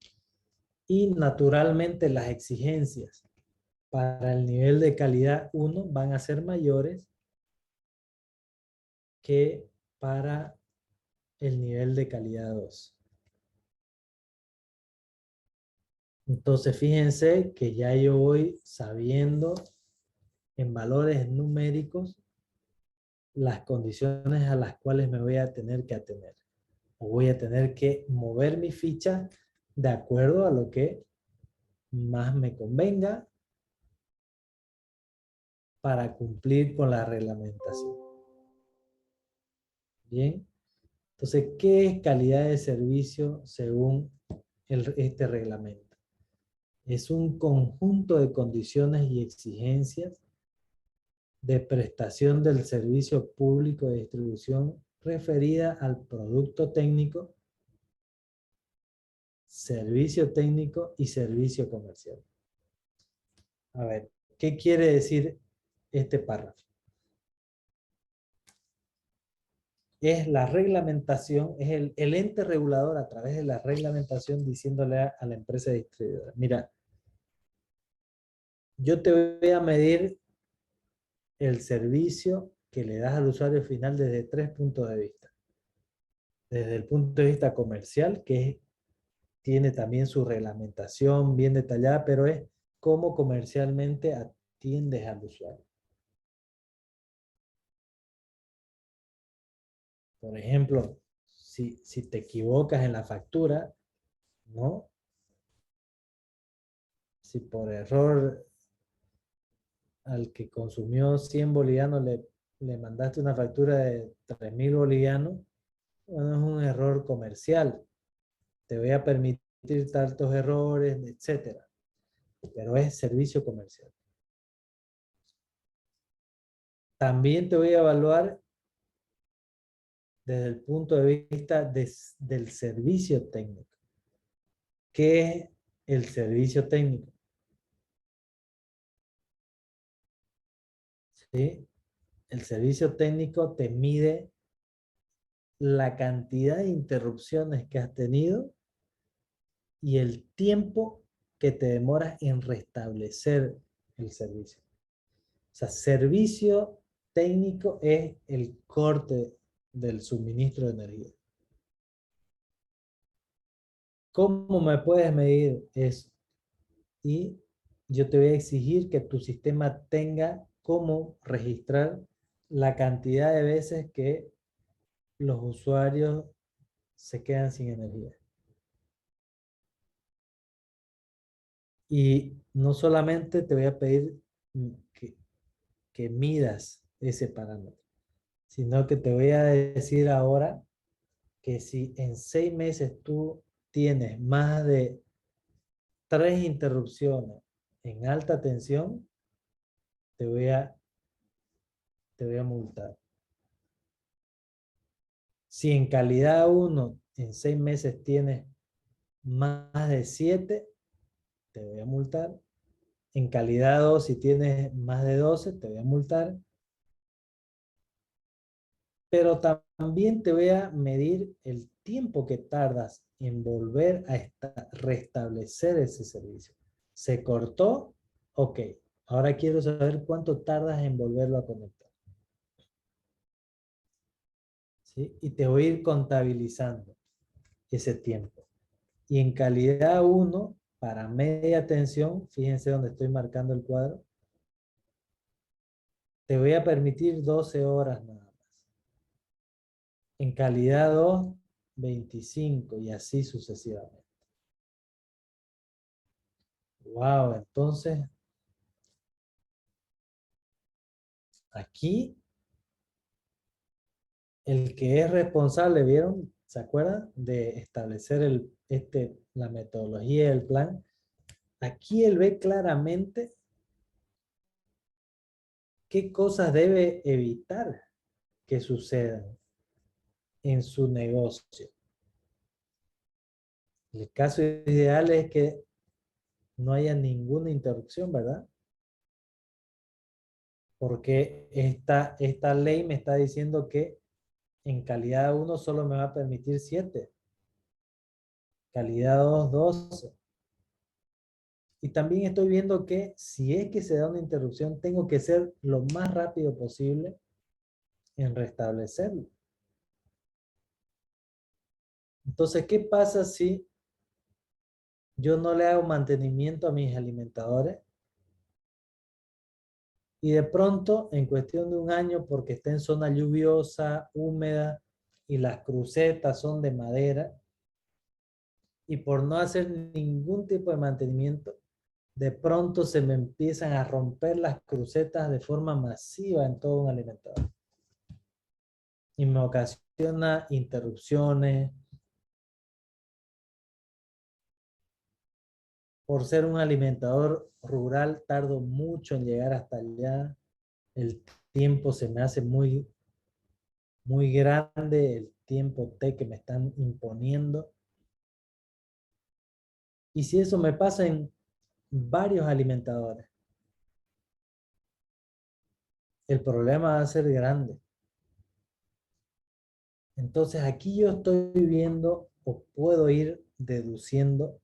Y naturalmente las exigencias para el nivel de calidad 1 van a ser mayores que para el nivel de calidad 2. Entonces fíjense que ya yo voy sabiendo en valores numéricos las condiciones a las cuales me voy a tener que atener. O voy a tener que mover mi ficha de acuerdo a lo que más me convenga para cumplir con la reglamentación. Bien. Entonces, ¿qué es calidad de servicio según este reglamento? Es un conjunto de condiciones y exigencias de prestación del servicio público de distribución referida al producto técnico, servicio técnico y servicio comercial. A ver, ¿qué quiere decir este párrafo? Es la reglamentación, es el ente regulador a través de la reglamentación diciéndole a la empresa distribuidora, mira, yo te voy a medir el servicio que le das al usuario final desde 3 puntos de vista. Desde el punto de vista comercial, tiene también su reglamentación bien detallada, pero es cómo comercialmente atiendes al usuario. Por ejemplo, si te equivocas en la factura, ¿no? Si por error al que consumió 100 bolivianos le mandaste una factura de 3.000 bolivianos, bueno, es un error comercial. Te voy a permitir tantos errores, etcétera. Pero es servicio comercial. También te voy a evaluar desde el punto de vista del servicio técnico. ¿Qué es el servicio técnico? ¿Sí? El servicio técnico te mide la cantidad de interrupciones que has tenido y el tiempo que te demoras en restablecer el servicio. O sea, servicio técnico es el corte del suministro de energía. ¿Cómo me puedes medir eso? Y yo te voy a exigir que tu sistema tenga cómo registrar la cantidad de veces que los usuarios se quedan sin energía. Y no solamente te voy a pedir que midas ese parámetro, sino que te voy a decir ahora que si en 6 meses tú tienes más de 3 interrupciones en alta tensión, te voy a multar. Si en calidad 1 en 6 meses tienes más de 7, te voy a multar. En calidad 2, si tienes más de 12, te voy a multar. Pero también te voy a medir el tiempo que tardas en volver a restablecer ese servicio. ¿Se cortó? Ok. Ahora quiero saber cuánto tardas en volverlo a conectar. ¿Sí? Y te voy a ir contabilizando ese tiempo. Y en calidad 1, para media tensión, fíjense donde estoy marcando el cuadro, te voy a permitir 12 horas nada más. En calidad 2, 25 y así sucesivamente. Wow, entonces aquí el que es responsable, ¿vieron? ¿Se acuerdan de establecer la metodología del plan? Aquí él ve claramente qué cosas debe evitar que sucedan en su negocio. El caso ideal es que no haya ninguna interrupción, ¿verdad? Porque esta ley me está diciendo que En calidad 1 solo me va a permitir 7. Calidad 2, 12. Y también estoy viendo que si es que se da una interrupción, tengo que ser lo más rápido posible en restablecerlo. Entonces, ¿qué pasa si yo no le hago mantenimiento a mis alimentadores? Y de pronto, en cuestión de un año, porque está en zona lluviosa, húmeda, y las crucetas son de madera, y por no hacer ningún tipo de mantenimiento, de pronto se me empiezan a romper las crucetas de forma masiva en todo un alimentador. Y me ocasiona interrupciones. Por ser un alimentador rural, tardo mucho en llegar hasta allá. El tiempo se me hace muy, muy grande, el tiempo T que me están imponiendo. Y si eso me pasa en varios alimentadores, el problema va a ser grande. Entonces aquí yo estoy viendo o puedo ir deduciendo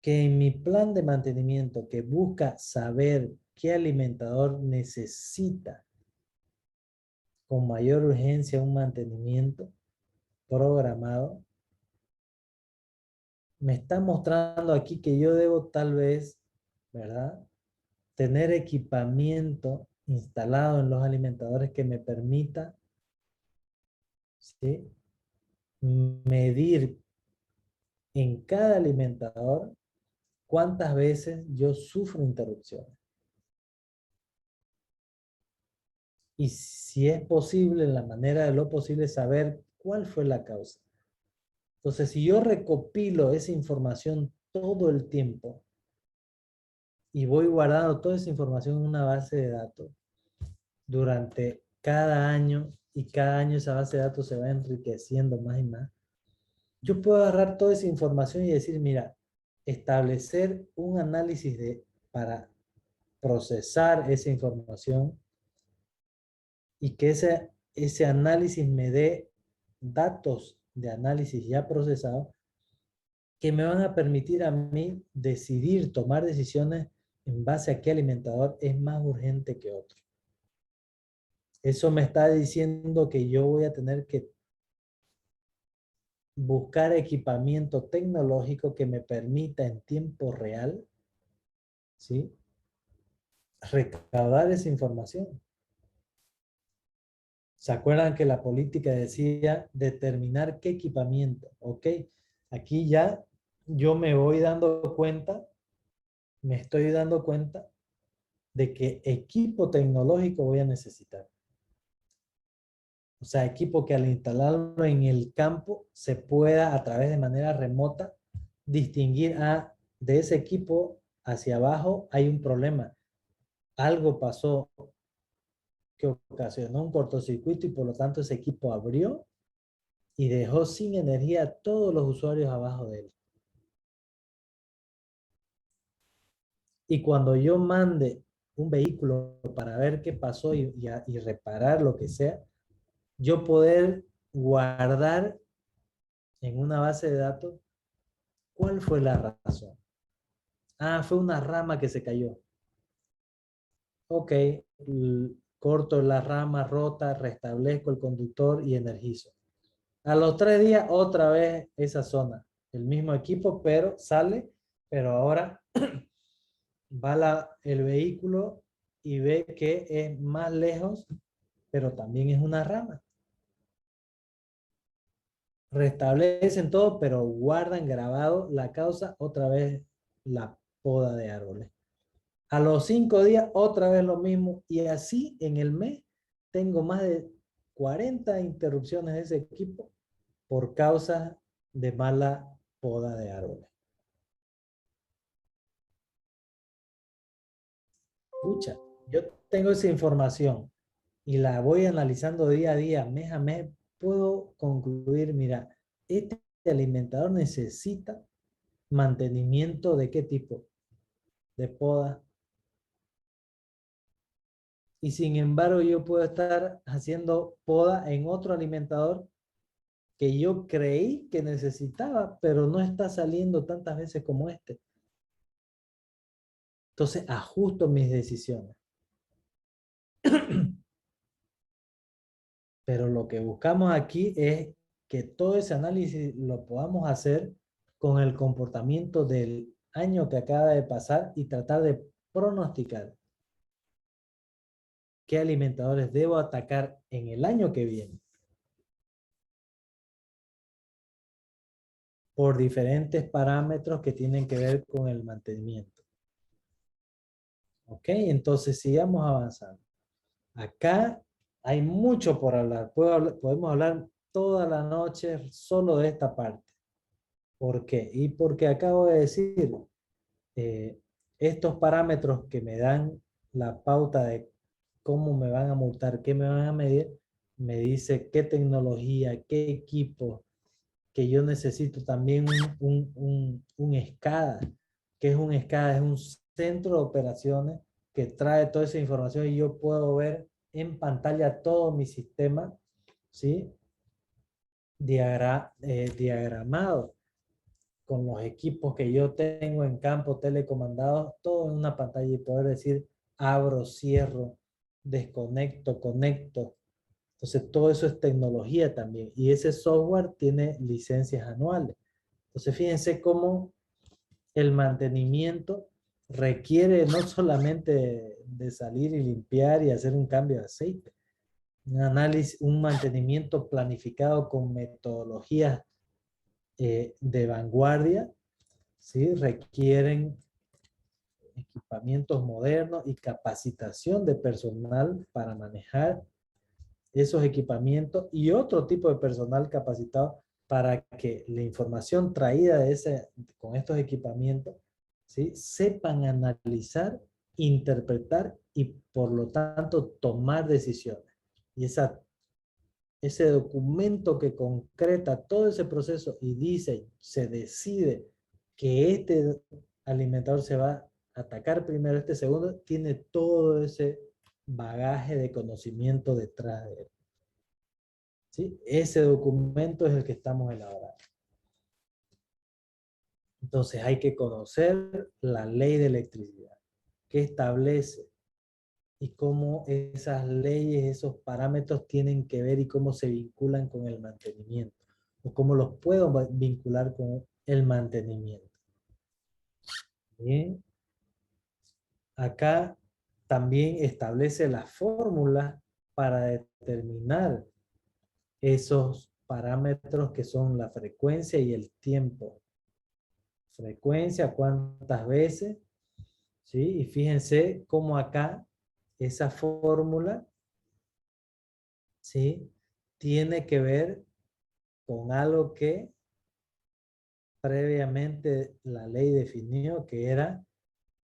que en mi plan de mantenimiento que busca saber qué alimentador necesita con mayor urgencia un mantenimiento programado, me está mostrando aquí que yo debo tal vez, ¿verdad? Tener equipamiento instalado en los alimentadores que me permita, ¿sí?, medir en cada alimentador cuántas veces yo sufro interrupciones. Y si es posible, en la manera de lo posible, saber cuál fue la causa. Entonces, si yo recopilo esa información todo el tiempo y voy guardando toda esa información en una base de datos durante cada año, y cada año esa base de datos se va enriqueciendo más y más, yo puedo agarrar toda esa información y decir, mira, establecer un análisis para procesar esa información y que ese análisis me dé datos de análisis ya procesados que me van a permitir a mí decidir, tomar decisiones en base a qué alimentador es más urgente que otro. Eso me está diciendo que yo voy a tener que buscar equipamiento tecnológico que me permita en tiempo real, ¿sí?, recaudar esa información. ¿Se acuerdan que la política decía determinar qué equipamiento? Ok, aquí ya yo me voy dando cuenta, me estoy dando cuenta de qué equipo tecnológico voy a necesitar. O sea, equipo que al instalarlo en el campo se pueda a través de manera remota distinguir, de ese equipo hacia abajo hay un problema. Algo pasó que ocasionó un cortocircuito y por lo tanto ese equipo abrió y dejó sin energía a todos los usuarios abajo de él. Y cuando yo mande un vehículo para ver qué pasó y reparar lo que sea, yo poder guardar en una base de datos cuál fue la razón. Fue una rama que se cayó. Ok, corto la rama rota, restablezco el conductor y energizo. A los 3 días otra vez esa zona. El mismo equipo, pero sale, pero ahora va el vehículo y ve que es más lejos, pero también es una rama. Restablecen todo, pero guardan grabado la causa, otra vez la poda de árboles. A los 5 días otra vez lo mismo, y así en el mes tengo más de 40 interrupciones de ese equipo por causa de mala poda de árboles. Pucha, yo tengo esa información y la voy analizando día a día, mes a mes, puedo concluir, mira, este alimentador necesita mantenimiento de qué tipo, de poda, y sin embargo yo puedo estar haciendo poda en otro alimentador que yo creí que necesitaba, pero no está saliendo tantas veces como este. Entonces ajusto mis decisiones. Pero lo que buscamos aquí es que todo ese análisis lo podamos hacer con el comportamiento del año que acaba de pasar y tratar de pronosticar qué alimentadores debo atacar en el año que viene por diferentes parámetros que tienen que ver con el mantenimiento. ¿Ok? Entonces sigamos avanzando. Acá hay mucho por hablar. Podemos hablar toda la noche solo de esta parte. ¿Por qué? Y porque acabo de decir, eh, estos parámetros que me dan la pauta de cómo me van a multar, qué me van a medir, me dice qué tecnología, qué equipo, que yo necesito también un SCADA. ¿Qué es un SCADA? Es un centro de operaciones que trae toda esa información y yo puedo ver en pantalla todo mi sistema, ¿sí? Diagramado con los equipos que yo tengo en campo telecomandados, todo en una pantalla y poder decir abro, cierro, desconecto, conecto. Entonces todo eso es tecnología también y ese software tiene licencias anuales. Entonces fíjense cómo el mantenimiento requiere no solamente de salir y limpiar y hacer un cambio de aceite, un análisis, un mantenimiento planificado con metodologías de vanguardia, ¿sí? Requieren equipamientos modernos y capacitación de personal para manejar esos equipamientos y otro tipo de personal capacitado para que la información traída con estos equipamientos, ¿sí? Sepan analizar, interpretar y por lo tanto tomar decisiones. Y ese documento que concreta todo ese proceso y dice, se decide que este alimentador se va a atacar primero, este segundo, tiene todo ese bagaje de conocimiento detrás de él. ¿Sí? Ese documento es el que estamos elaborando. Entonces hay que conocer la ley de electricidad, que establece y cómo esas leyes, esos parámetros tienen que ver y cómo se vinculan con el mantenimiento, o cómo los puedo vincular con el mantenimiento. Bien. Acá también establece la fórmula para determinar esos parámetros que son la frecuencia y el tiempo. Frecuencia, cuántas veces, ¿sí? Y fíjense cómo acá esa fórmula, ¿sí? Tiene que ver con algo que previamente la ley definió, que era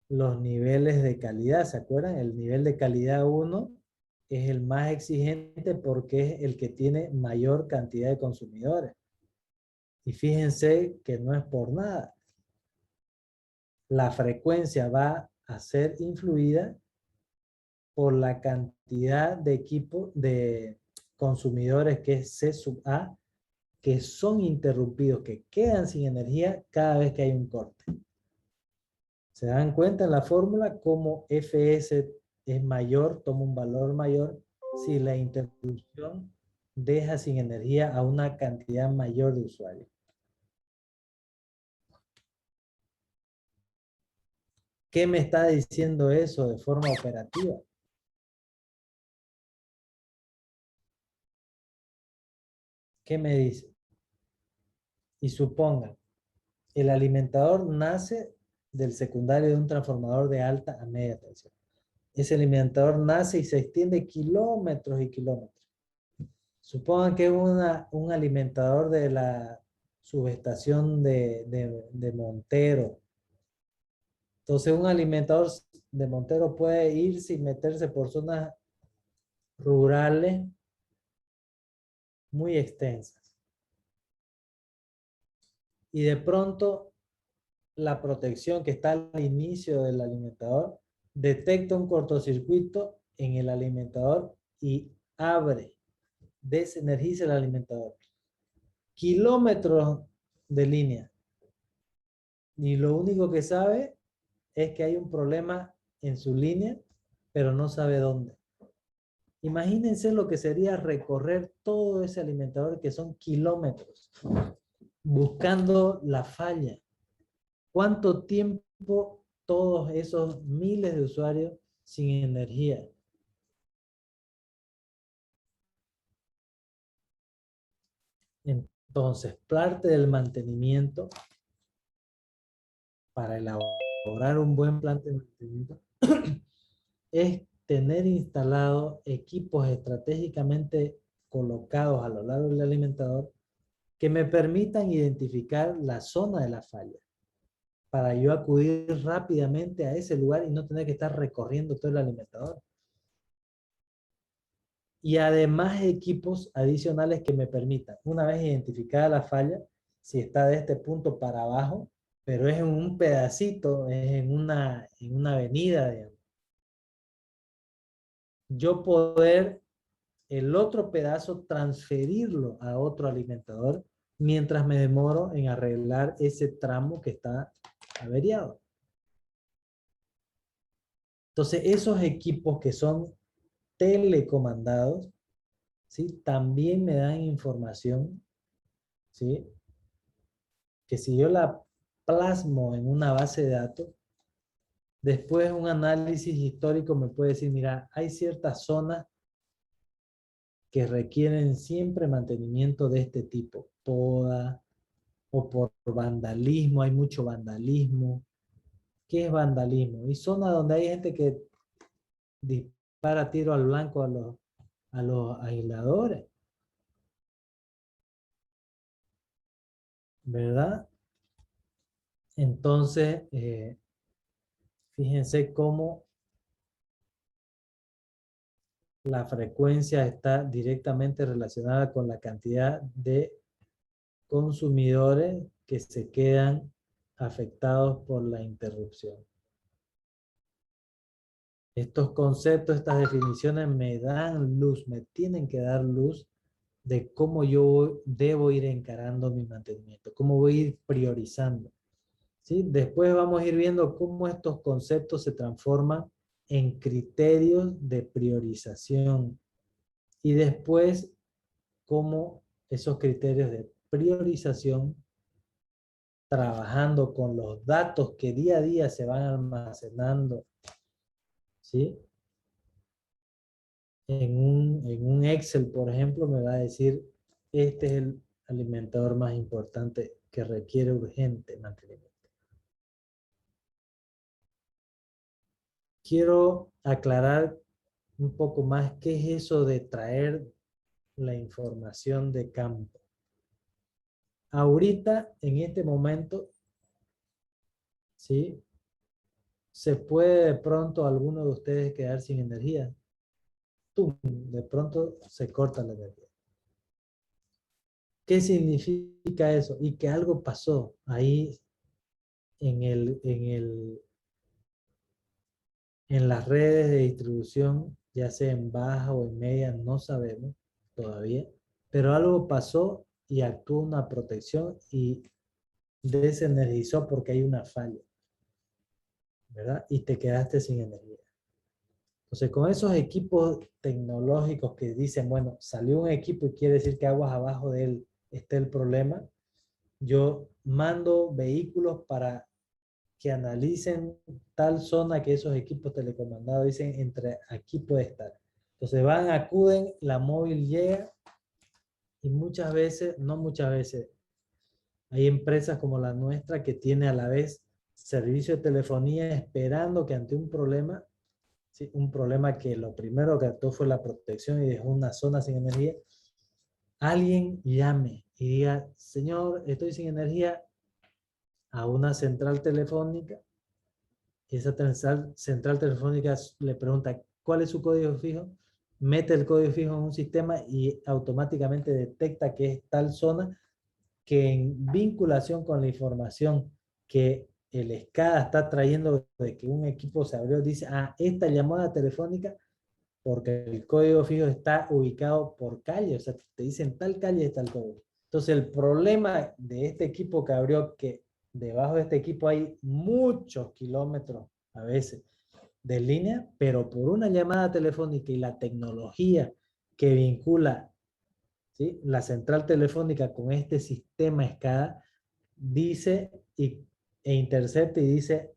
los niveles de calidad. ¿Se acuerdan? El nivel de calidad 1 es el más exigente porque es el que tiene mayor cantidad de consumidores. Y fíjense que no es por nada. La frecuencia va a ser influida por la cantidad de equipos de consumidores que es C sub A, que son interrumpidos, que quedan sin energía cada vez que hay un corte. ¿Se dan cuenta en la fórmula cómo Fs es mayor, toma un valor mayor si la interrupción deja sin energía a una cantidad mayor de usuarios? ¿Qué me está diciendo eso de forma operativa? ¿Qué me dice? Y supongan, el alimentador nace del secundario de un transformador de alta a media tensión. Ese alimentador nace y se extiende kilómetros y kilómetros. Supongan que es un alimentador de la subestación de Montero. Entonces un alimentador de Montero puede irse y meterse por zonas rurales muy extensas. Y de pronto la protección que está al inicio del alimentador detecta un cortocircuito en el alimentador y abre, desenergiza el alimentador. Kilómetros de línea. Y lo único que sabe es que hay un problema en su línea, pero no sabe dónde. Imagínense lo que sería recorrer todo ese alimentador, que son kilómetros, buscando la falla. ¿Cuánto tiempo todos esos miles de usuarios sin energía? Entonces, parte del mantenimiento para elaborar un buen plan de mantenimiento es tener instalados equipos estratégicamente colocados a lo largo del alimentador que me permitan identificar la zona de la falla para yo acudir rápidamente a ese lugar y no tener que estar recorriendo todo el alimentador. Y además equipos adicionales que me permitan, una vez identificada la falla, si está de este punto para abajo, pero es en un pedacito, es en una avenida, digamos, yo poder el otro pedazo transferirlo a otro alimentador mientras me demoro en arreglar ese tramo que está averiado. Entonces, esos equipos que son telecomandados, ¿sí? También me dan información, ¿sí? Que si yo la plasmo en una base de datos, después un análisis histórico me puede decir, mira, hay ciertas zonas que requieren siempre mantenimiento de este tipo, poda, o por vandalismo, hay mucho vandalismo. ¿Qué es vandalismo? Y zona donde hay gente que dispara tiro al blanco a los aisladores, ¿verdad? Entonces, fíjense cómo la frecuencia está directamente relacionada con la cantidad de consumidores que se quedan afectados por la interrupción. Estos conceptos, estas definiciones me dan luz, me tienen que dar luz de cómo yo debo ir encarando mi mantenimiento, cómo voy a ir priorizando. ¿Sí? Después vamos a ir viendo cómo estos conceptos se transforman en criterios de priorización y después cómo esos criterios de priorización, trabajando con los datos que día a día se van almacenando, ¿sí? En un Excel, por ejemplo, me va a decir, este es el alimentador más importante que requiere urgente mantenimiento. Quiero aclarar un poco más qué es eso de traer la información de campo. Ahorita, en este momento, ¿sí? Se puede de pronto alguno de ustedes quedar sin energía. ¡Tum! De pronto se corta la energía. ¿Qué significa eso? Y que algo pasó ahí en las redes de distribución, ya sea en baja o en media, no sabemos todavía, pero algo pasó y actuó una protección y desenergizó porque hay una falla, ¿verdad? Y te quedaste sin energía. Entonces, con esos equipos tecnológicos que dicen, bueno, salió un equipo y quiere decir que aguas abajo de él está el problema, yo mando vehículos para que analicen tal zona que esos equipos telecomandados dicen entre aquí puede estar. Entonces van, acuden, la móvil llega y muchas veces, no muchas veces, hay empresas como la nuestra que tiene a la vez servicio de telefonía esperando que ante un problema, ¿sí? Un problema que lo primero que actuó fue la protección y dejó una zona sin energía, alguien llame y diga, señor, estoy sin energía, a una central telefónica. Y esa central telefónica le pregunta cuál es su código fijo, mete el código fijo en un sistema y automáticamente detecta que es tal zona, que en vinculación con la información que el SCADA está trayendo de que un equipo se abrió, dice, esta llamada telefónica porque el código fijo está ubicado por calle, o sea, te dicen tal calle está el código. Entonces el problema de este equipo que abrió, que debajo de este equipo hay muchos kilómetros a veces de línea, pero por una llamada telefónica y la tecnología que vincula, ¿sí?, la central telefónica con este sistema SCADA, dice e intercepta y dice,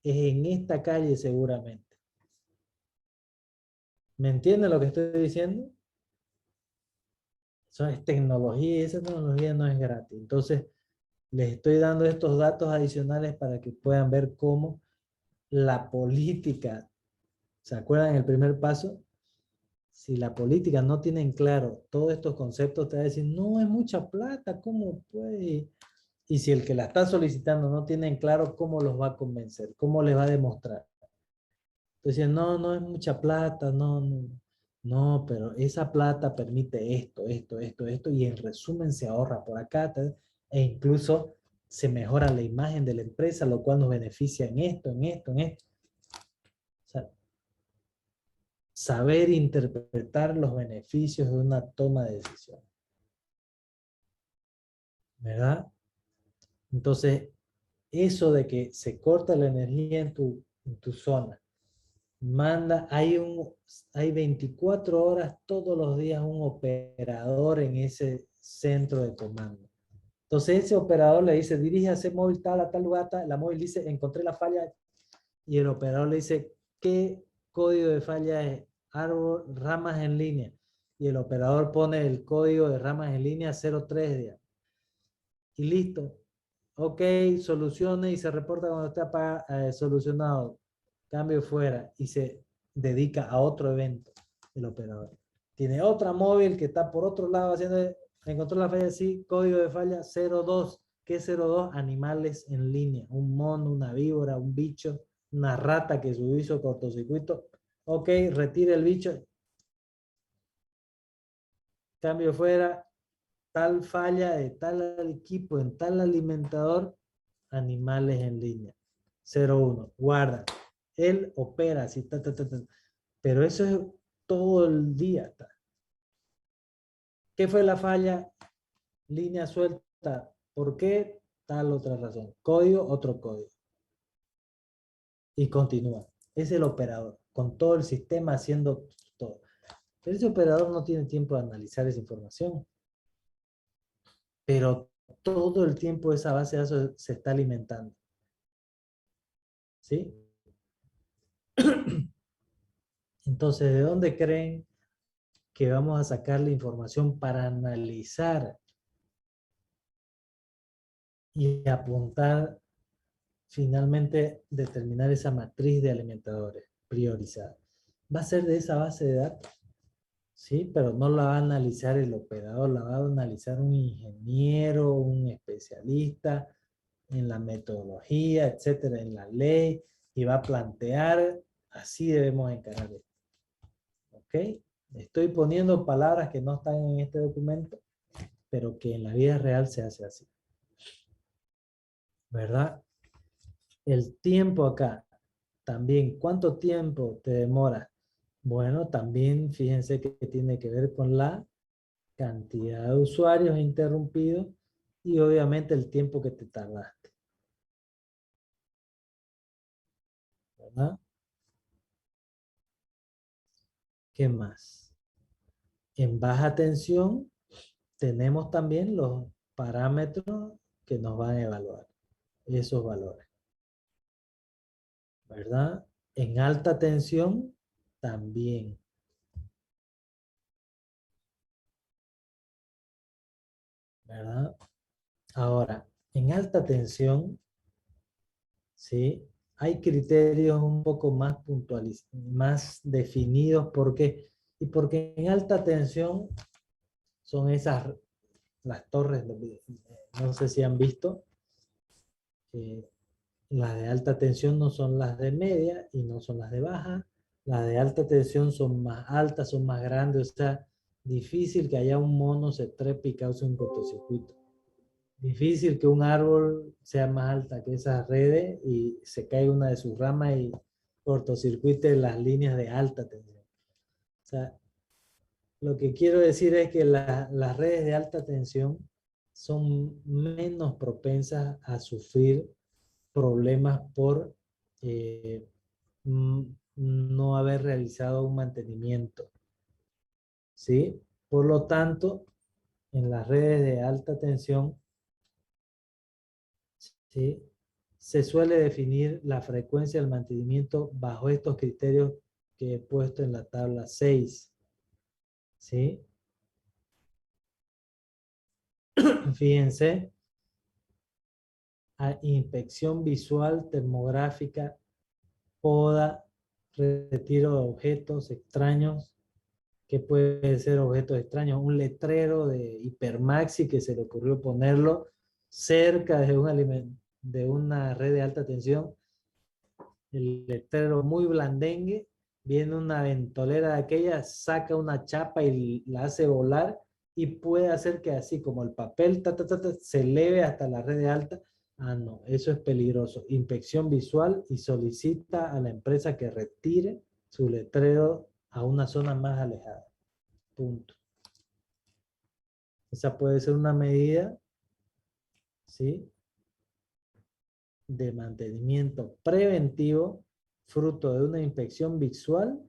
es en esta calle seguramente. ¿Me entienden lo que estoy diciendo? Eso es tecnología y esa tecnología no es gratis. Entonces, les estoy dando estos datos adicionales para que puedan ver cómo la política, ¿se acuerdan el primer paso? Si la política no tiene en claro todos estos conceptos, te va a decir, no es mucha plata, ¿cómo puede? Y si el que la está solicitando no tiene en claro, ¿cómo los va a convencer? ¿Cómo les va a demostrar? Entonces, no, no es mucha plata, no, no, no, pero esa plata permite esto, esto, esto, esto, y en resumen se ahorra por acá, e incluso se mejora la imagen de la empresa, lo cual nos beneficia en esto, en esto, en esto. O sea, saber interpretar los beneficios de una toma de decisión, ¿verdad? Entonces, eso de que se corta la energía en tu zona, hay 24 horas todos los días un operador en ese centro de comando. Entonces ese operador le dice, dirige a ese móvil tal a tal lugar, la móvil dice, encontré la falla, y el operador le dice, ¿qué código de falla es? Árbol, ramas en línea. Y el operador pone el código de ramas en línea 03 días. Y listo. Ok, solucione y se reporta cuando está solucionado. Cambio fuera y se dedica a otro evento el operador. Tiene otra móvil que está por otro lado haciendo, encontró la falla, sí, código de falla 02. ¿Qué es 02? Animales en línea. Un mono, una víbora, un bicho, una rata que su hizo cortocircuito. Ok, retire el bicho. Cambio fuera, tal falla de tal equipo en tal alimentador, animales en línea. 01. Guarda. Él opera así, pero eso es todo el día. ¿Qué fue la falla? Línea suelta. ¿Por qué? Tal otra razón. Código, otro código. Y continúa. Es el operador, con todo el sistema haciendo todo. Pero ese operador no tiene tiempo de analizar esa información. Pero todo el tiempo esa base de datos se está alimentando. ¿Sí? Entonces, ¿de dónde creen que vamos a sacar la información para analizar y apuntar, finalmente determinar esa matriz de alimentadores priorizada? Va a ser de esa base de datos, ¿sí? Pero no la va a analizar el operador, la va a analizar un ingeniero, un especialista en la metodología, etcétera, en la ley, y va a plantear, así debemos encarar esto. ¿Ok? Estoy poniendo palabras que no están en este documento, pero que en la vida real se hace así. ¿Verdad? El tiempo acá, también, ¿cuánto tiempo te demora? Bueno, también fíjense que tiene que ver con la cantidad de usuarios interrumpidos y obviamente el tiempo que te tardaste. ¿Verdad? ¿Qué más? En baja tensión tenemos también los parámetros que nos van a evaluar esos valores. ¿Verdad? En alta tensión también. ¿Verdad? Ahora, en alta tensión, ¿sí? Hay criterios un poco más puntualizados, más definidos. ¿Por qué? Y porque en alta tensión son esas, las torres, no sé si han visto, eh, las de alta tensión no son las de media y no son las de baja. Las de alta tensión son más altas, son más grandes, o sea, difícil que haya un mono se trepe y cause un cortocircuito. Difícil que un árbol sea más alta que esas redes y se caiga una de sus ramas y cortocircuite las líneas de alta tensión. sea, lo que quiero decir es que las redes de alta tensión son menos propensas a sufrir problemas por eh, no haber realizado un mantenimiento, ¿sí? Por lo tanto, en las redes de alta tensión, ¿sí? Se suele definir la frecuencia del mantenimiento bajo estos criterios que he puesto en la tabla 6, ¿sí? Fíjense, a inspección visual, termográfica, poda, retiro de objetos extraños. ¿Qué puede ser objetos extraños? Un letrero de Hipermaxi que se le ocurrió ponerlo cerca de de una red de alta tensión. El letrero muy blandengue, viene una ventolera de aquella, saca una chapa y la hace volar y puede hacer que así como el papel se eleve hasta la red de alta. Ah, no, eso es peligroso. Inspección visual y solicita a la empresa que retire su letrero a una zona más alejada. Punto. Esa puede ser una medida, ¿sí?, de mantenimiento preventivo, fruto de una inspección visual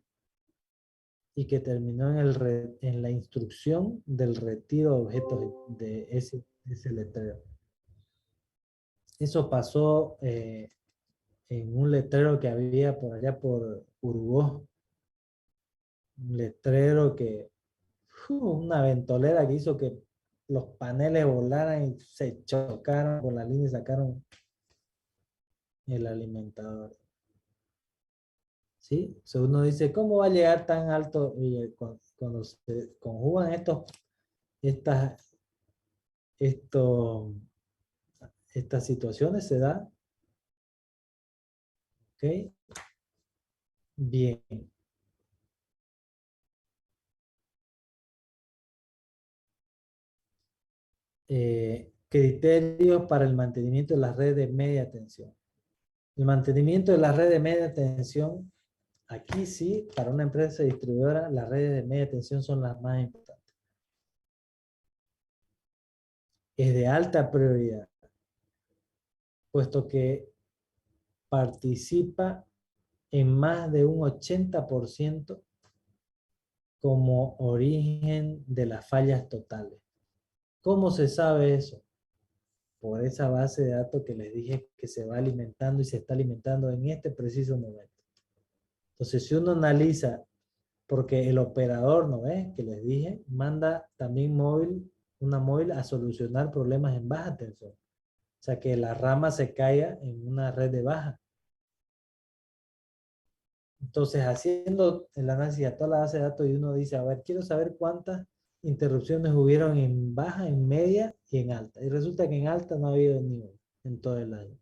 y que terminó en la instrucción del retiro de objetos de ese letrero. Eso pasó en un letrero que había por allá por Uruguay. Un letrero que, una ventolera que hizo que los paneles volaran y se chocaron con la línea y sacaron el alimentador. ¿Sí? O sea, uno dice, ¿cómo va a llegar tan alto? Y cuando se conjugan estas, esto, estas situaciones, se da, ¿ok? Bien. Criterios para el mantenimiento de las redes de media tensión. El mantenimiento de las redes de media tensión, aquí sí, para una empresa distribuidora, las redes de media tensión son las más importantes. Es de alta prioridad, puesto que participa en más de un 80% como origen de las fallas totales. ¿Cómo se sabe eso? Por esa base de datos que les dije que se va alimentando y se está alimentando en este preciso momento. Entonces, si uno analiza, porque el operador, ¿no ves? Que les dije, manda también una móvil a solucionar problemas en baja tensión. O sea, que la rama se caiga en una red de baja. Entonces, haciendo el análisis a toda la base de datos y uno dice, a ver, quiero saber cuántas interrupciones hubieron en baja, en media y en alta. Y resulta que en alta no ha habido ni una en todo el año.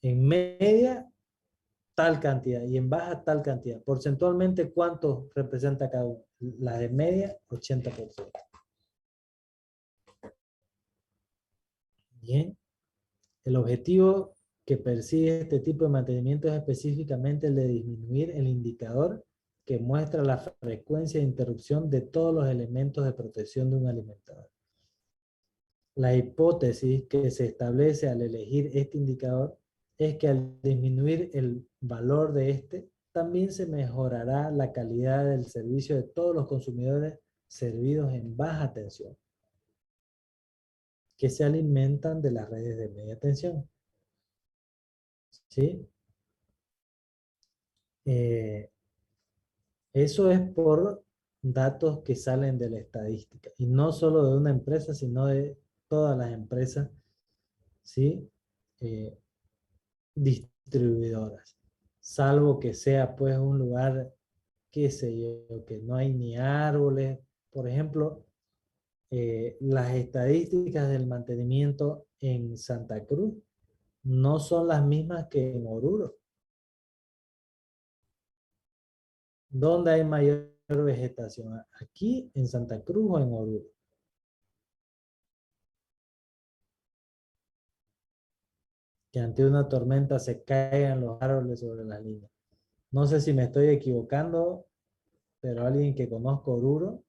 En media, tal cantidad y en baja, tal cantidad. Porcentualmente, ¿cuánto representa cada uno? La de media, 80%. Bien. El objetivo que persigue este tipo de mantenimiento es específicamente el de disminuir el indicador que muestra la frecuencia de interrupción de todos los elementos de protección de un alimentador. La hipótesis que se establece al elegir este indicador es que al disminuir el valor de este, también se mejorará la calidad del servicio de todos los consumidores servidos en baja tensión, que se alimentan de las redes de media tensión. ¿Sí? Eso es por datos que salen de la estadística y no solo de una empresa, sino de todas las empresas, ¿sí? Eh, Distribuidoras, salvo que sea pues un lugar, qué sé yo, que no hay ni árboles. Por ejemplo, las estadísticas del mantenimiento en Santa Cruz no son las mismas que en Oruro. ¿Dónde hay mayor vegetación? ¿Aquí en Santa Cruz o en Oruro? Que ante una tormenta se caigan los árboles sobre las líneas. No sé si me estoy equivocando, pero alguien que conozca Oruro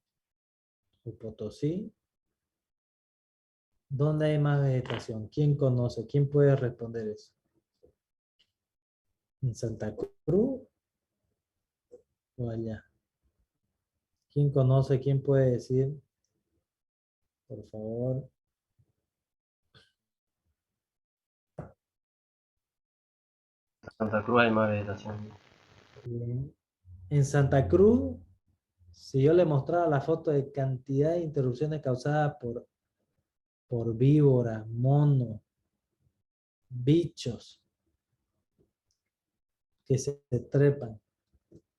o Potosí, ¿dónde hay más vegetación? ¿Quién conoce? ¿Quién puede responder eso? ¿En Santa Cruz o allá? ¿Quién conoce? ¿Quién puede decir? Por favor. Santa Cruz hay más vegetación. Bien. En Santa Cruz, si yo le mostrara la foto de cantidad de interrupciones causadas por víboras, monos, bichos que se trepan,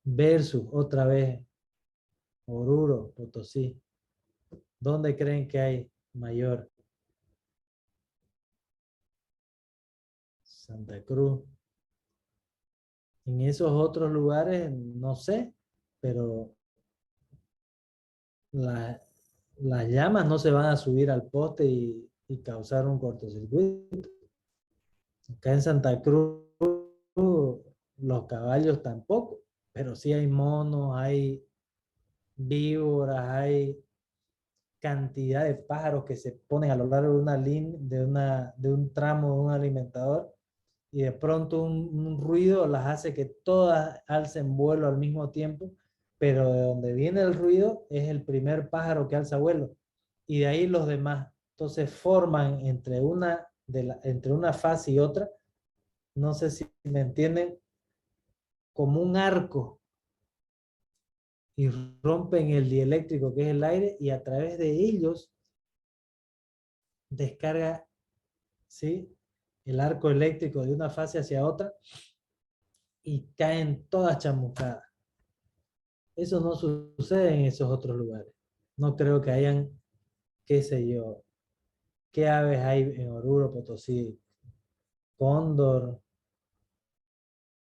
versus otra vez Oruro, Potosí, ¿dónde creen que hay mayor? Santa Cruz. En esos otros lugares, no sé, pero la- las llamas no se van a subir al poste y causar un cortocircuito. Acá en Santa Cruz, los caballos tampoco, pero sí hay monos, hay víboras, hay cantidad de pájaros que se ponen a lo largo de una línea, de un tramo de un alimentador, y de pronto un ruido las hace que todas alcen vuelo al mismo tiempo, pero de donde viene el ruido es el primer pájaro que alza vuelo, y de ahí los demás. Entonces forman entre una fase y otra, no sé si me entienden, como un arco, y rompen el dieléctrico que es el aire, y a través de ellos descarga, ¿sí?, el arco eléctrico de una fase hacia otra, y caen todas chamuscadas. Eso no sucede en esos otros lugares. No creo que hayan, qué sé yo, qué aves hay en Oruro, Potosí, cóndor,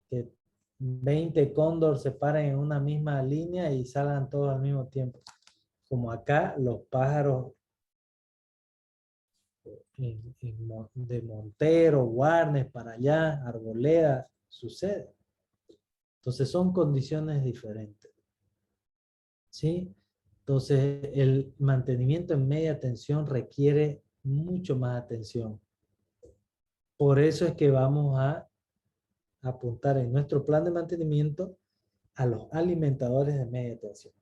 que 20 cóndor se paren en una misma línea y salgan todos al mismo tiempo. Como acá, los pájaros de Montero, Guarnes, para allá, Arboleda, sucede. Entonces son condiciones diferentes, ¿sí? Entonces el mantenimiento en media tensión requiere mucho más atención. Por eso es que vamos a apuntar en nuestro plan de mantenimiento a los alimentadores de media tensión.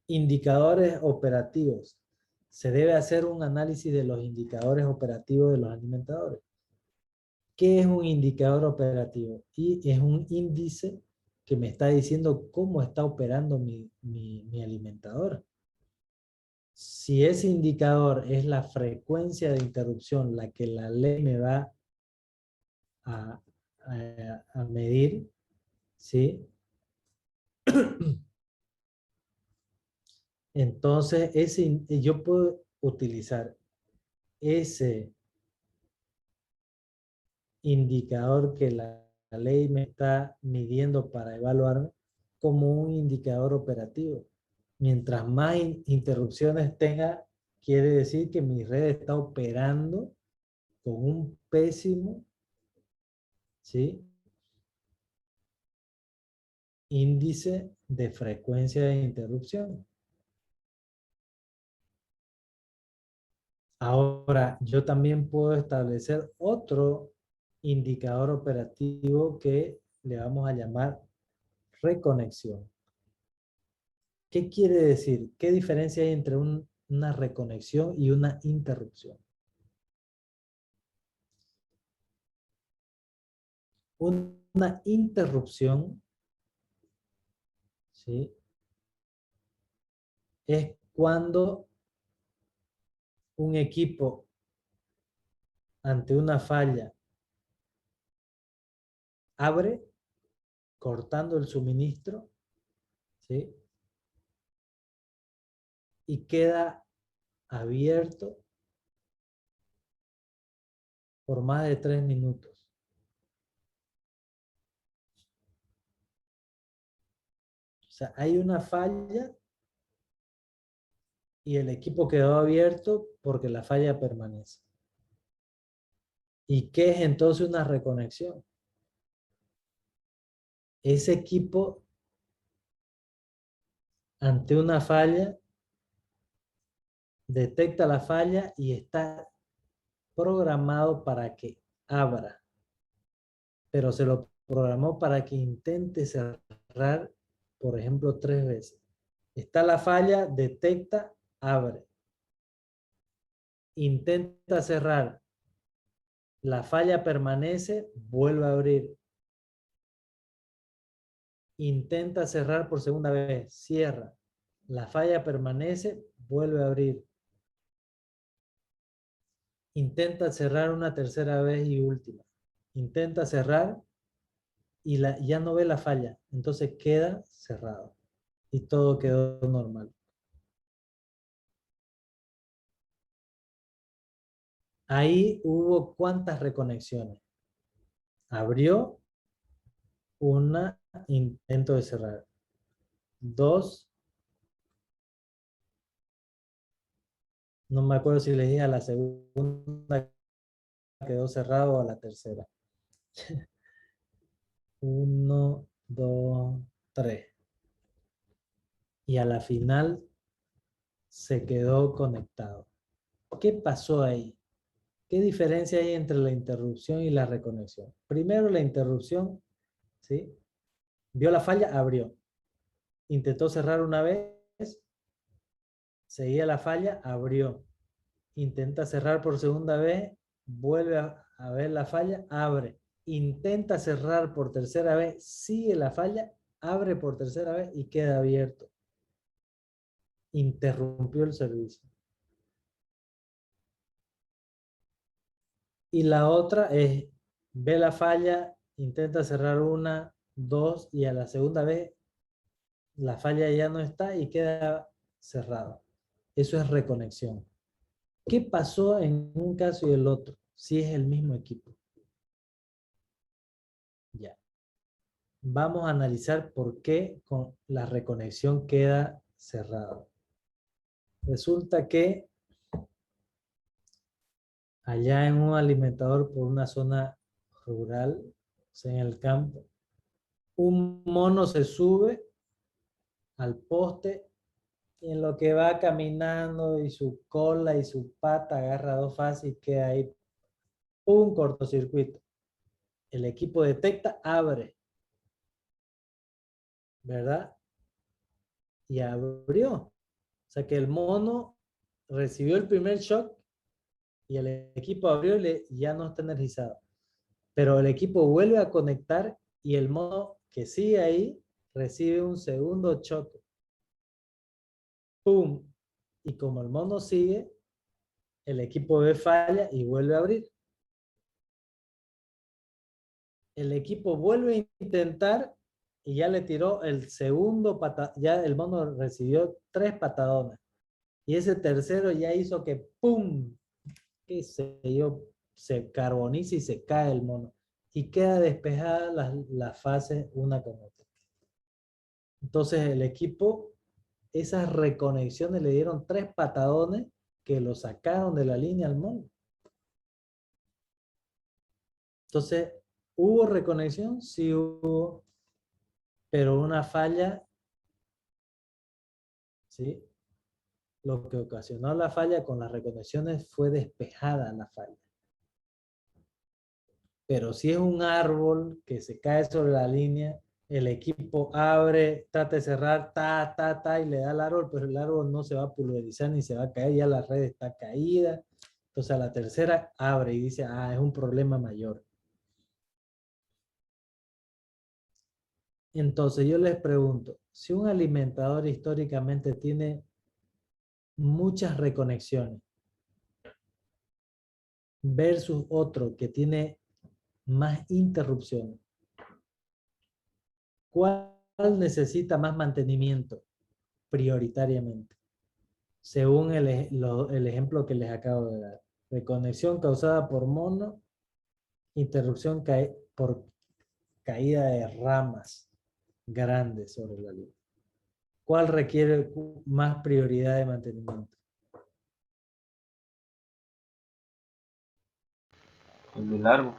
Indicadores operativos. Se debe hacer un análisis de los indicadores operativos de los alimentadores. ¿Qué es un indicador operativo? Y es un índice que me está diciendo cómo está operando mi alimentador. Si ese indicador es la frecuencia de interrupción, la que la ley me va a, a medir, ¿sí? Entonces, yo puedo utilizar ese indicador que la ley me está midiendo para evaluarme como un indicador operativo. Mientras más interrupciones tenga, quiere decir que mi red está operando con un pésimo, ¿sí?, índice de frecuencia de interrupción. Ahora, yo también puedo establecer otro indicador operativo que le vamos a llamar reconexión. ¿Qué quiere decir? ¿Qué diferencia hay entre una reconexión y una interrupción? Una interrupción, ¿sí?, es cuando un equipo ante una falla abre, cortando el suministro, ¿sí?, y queda abierto por más de 3 minutos. O sea, hay una falla y el equipo quedó abierto porque la falla permanece. ¿Y qué es entonces una reconexión? Ese equipo ante una falla detecta la falla y está programado para que abra, pero se lo programó para que intente cerrar, por ejemplo, 3 veces. Está la falla, detecta, abre. Intenta cerrar. La falla permanece, vuelve a abrir. Intenta cerrar por segunda vez, cierra. La falla permanece, vuelve a abrir. Intenta cerrar una tercera vez y última. Intenta cerrar y ya no ve la falla. Entonces queda cerrado. Y todo quedó normal. Ahí hubo ¿cuántas reconexiones? Abrió, una, intento de cerrar. 2, no me acuerdo si le dije a la segunda quedó cerrado o a la tercera. 1, 2, 3. Y a la final se quedó conectado. ¿Qué pasó ahí? ¿Qué diferencia hay entre la interrupción y la reconexión? Primero la interrupción, ¿sí? Vio la falla, abrió. Intentó cerrar una vez, seguía la falla, abrió. Intenta cerrar por segunda vez, vuelve a ver la falla, abre. Intenta cerrar por tercera vez, sigue la falla, abre por tercera vez y queda abierto. Interrumpió el servicio. Y la otra es, ve la falla, intenta cerrar una, dos y a la segunda vez la falla ya no está y queda cerrado. Eso es reconexión. ¿Qué pasó en un caso y el otro? Si es el mismo equipo. Ya. Vamos a analizar por qué con la reconexión queda cerrado. Resulta que allá en un alimentador por una zona rural, o sea, en el campo, un mono se sube al poste y en lo que va caminando y su cola y su pata agarra dos fases y queda ahí un cortocircuito. El equipo detecta, abre, ¿verdad? Y abrió. O sea que el mono recibió el primer shock y el equipo abrió y ya no está energizado. Pero el equipo vuelve a conectar y el mono que sigue ahí recibe un segundo choque. ¡Pum! Y como el mono sigue, el equipo ve falla y vuelve a abrir. El equipo vuelve a intentar y ya le tiró el segundo patadón. Ya el mono recibió 3 patadones. Y ese tercero ya hizo que ¡pum! Que se carboniza y se cae el mono. Y queda despejada las fases una con otra. Entonces el equipo, esas reconexiones le dieron 3 patadones que lo sacaron de la línea al mono. Entonces, ¿hubo reconexión? Sí hubo, pero una falla, ¿sí? Lo que ocasionó la falla con las reconexiones fue despejada la falla. Pero si es un árbol que se cae sobre la línea, el equipo abre, trata de cerrar, y le da al árbol, pero el árbol no se va a pulverizar ni se va a caer, ya la red está caída. Entonces a la tercera abre y dice, es un problema mayor. Entonces yo les pregunto, si un alimentador históricamente tiene muchas reconexiones versus otro que tiene más interrupciones, ¿cuál necesita más mantenimiento prioritariamente? Según el ejemplo que les acabo de dar. Reconexión causada por mono, interrupción por caída de ramas grandes sobre la línea. ¿Cuál requiere más prioridad de mantenimiento? El del árbol.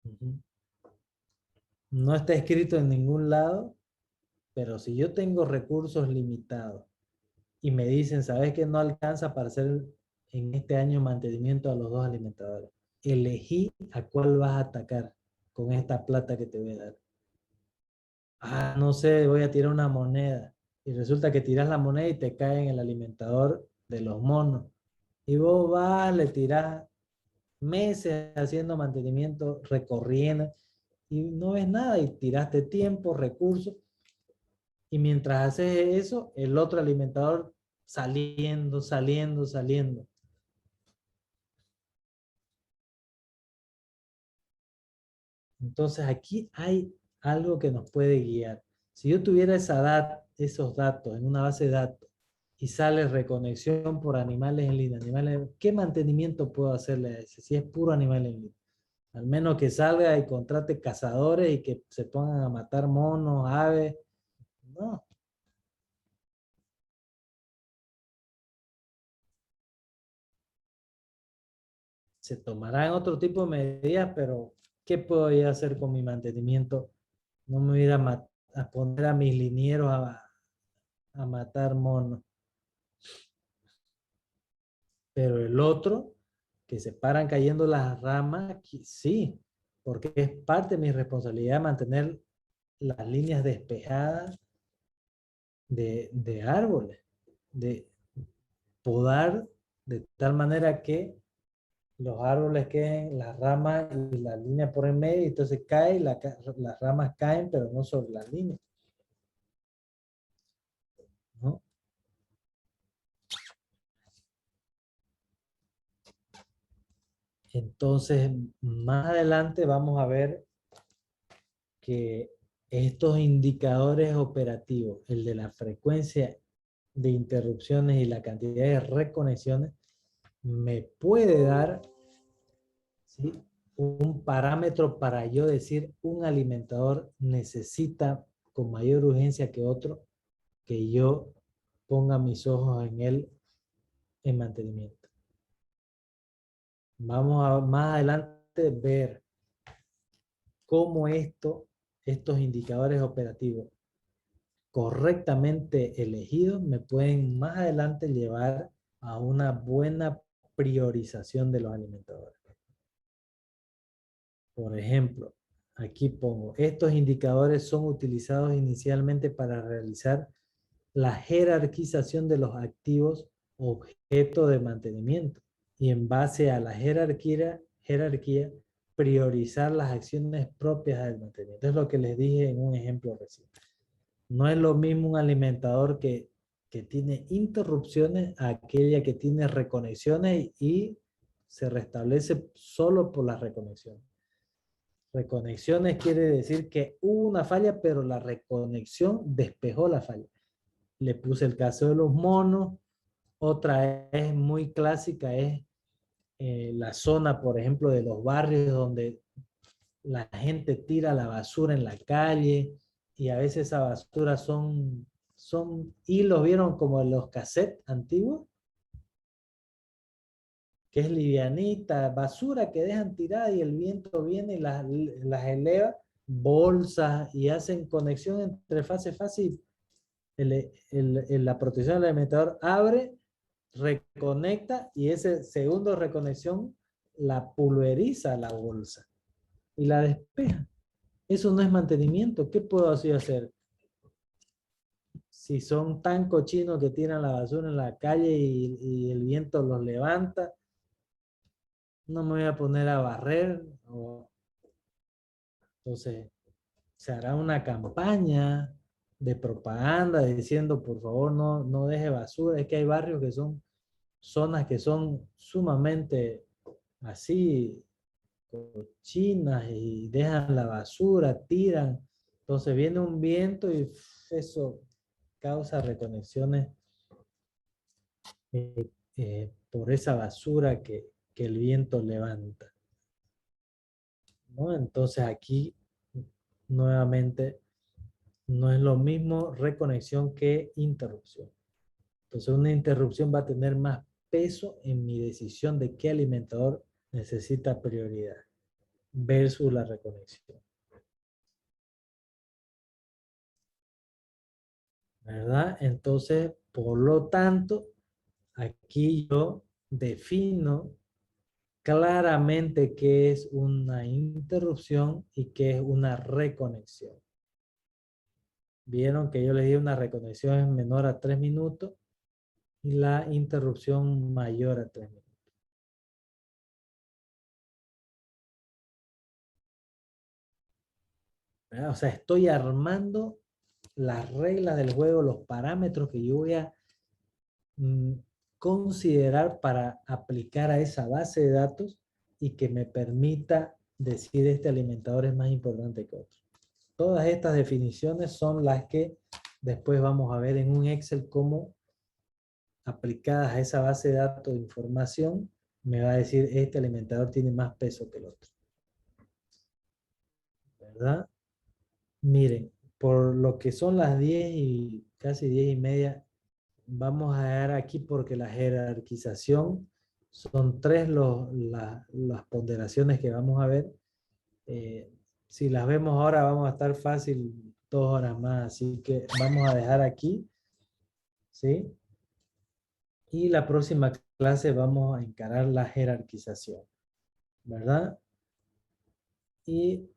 Ujú. No está escrito en ningún lado, pero si yo tengo recursos limitados y me dicen, ¿sabes que no alcanza para hacer en este año mantenimiento a los dos alimentadores? Elegí a cuál vas a atacar con esta plata que te voy a dar. Ah, no sé, voy a tirar una moneda. Y resulta que tiras la moneda y te cae en el alimentador de los monos. Y vos vas, le tirás meses haciendo mantenimiento, recorriendo, y no ves nada y tiraste tiempo, recursos. Y mientras haces eso, el otro alimentador saliendo, saliendo, saliendo. Entonces aquí hay algo que nos puede guiar. Si yo tuviera esos datos en una base de datos y sale reconexión por animales en línea, ¿qué mantenimiento puedo hacerle a ese? Si es puro animal en línea. Al menos que salga y contrate cazadores y que se pongan a matar monos, aves. No, se tomarán otro tipo de medidas, pero ¿qué puedo yo hacer con mi mantenimiento? No me voy a ir a poner a mis linieros a matar monos. Pero el otro, que se paran cayendo las ramas, sí, porque es parte de mi responsabilidad mantener las líneas despejadas de árboles, de podar de tal manera que los árboles queden, las ramas y la línea por en medio, y entonces cae, las ramas caen, pero no sobre la línea, ¿no? Entonces, más adelante vamos a ver que estos indicadores operativos, el de la frecuencia de interrupciones y la cantidad de reconexiones, me puede dar, ¿sí?, un parámetro para yo decir un alimentador necesita con mayor urgencia que otro que yo ponga mis ojos en él en mantenimiento. Vamos a más adelante ver cómo estos indicadores operativos correctamente elegidos me pueden más adelante llevar a una buena priorización de los alimentadores. Por ejemplo, aquí pongo, estos indicadores son utilizados inicialmente para realizar la jerarquización de los activos objeto de mantenimiento y en base a la jerarquía priorizar las acciones propias del mantenimiento. Es lo que les dije en un ejemplo reciente. No es lo mismo un alimentador que tiene interrupciones a aquella que tiene reconexiones y se restablece solo por la reconexión. Reconexiones quiere decir que hubo una falla, pero la reconexión despejó la falla. Le puse el caso de los monos. Otra es muy clásica, es la zona, por ejemplo, de los barrios donde la gente tira la basura en la calle y a veces esa basura son hilos, ¿vieron? Como en los cassettes antiguos, que es livianita, basura que dejan tirada y el viento viene y las eleva, bolsas, y hacen conexión entre fase fácil. La protección del alimentador abre, reconecta y ese segundo reconexión la pulveriza la bolsa y la despeja. Eso no es mantenimiento. ¿Qué puedo así hacer? Si son tan cochinos que tiran la basura en la calle y el viento los levanta, no me voy a poner a barrer. Entonces, se hará una campaña de propaganda diciendo, por favor, no deje basura. Es que hay barrios que son zonas que son sumamente así, cochinas, y dejan la basura, tiran. Entonces viene un viento y eso causa reconexiones por esa basura que el viento levanta, ¿no? Entonces aquí nuevamente no es lo mismo reconexión que interrupción. Entonces una interrupción va a tener más peso en mi decisión de qué alimentador necesita prioridad versus la reconexión. ¿Verdad? Entonces, por lo tanto, aquí yo defino claramente qué es una interrupción y qué es una reconexión. Vieron que yo les di una reconexión es menor a 3 minutos y la interrupción mayor a 3 minutos. ¿Verdad? O sea, estoy armando las reglas del juego, los parámetros que yo voy a considerar para aplicar a esa base de datos y que me permita decir este alimentador es más importante que otro. Todas estas definiciones son las que después vamos a ver en un Excel cómo aplicadas a esa base de datos de información me va a decir este alimentador tiene más peso que el otro. ¿Verdad? Miren, por lo que son las 10 y casi 10 y media, vamos a dejar aquí porque la jerarquización son 3 las ponderaciones que vamos a ver. Si las vemos ahora vamos a estar fácil 2 horas más, así que vamos a dejar aquí, ¿sí? Y la próxima clase vamos a encarar la jerarquización, ¿verdad? Y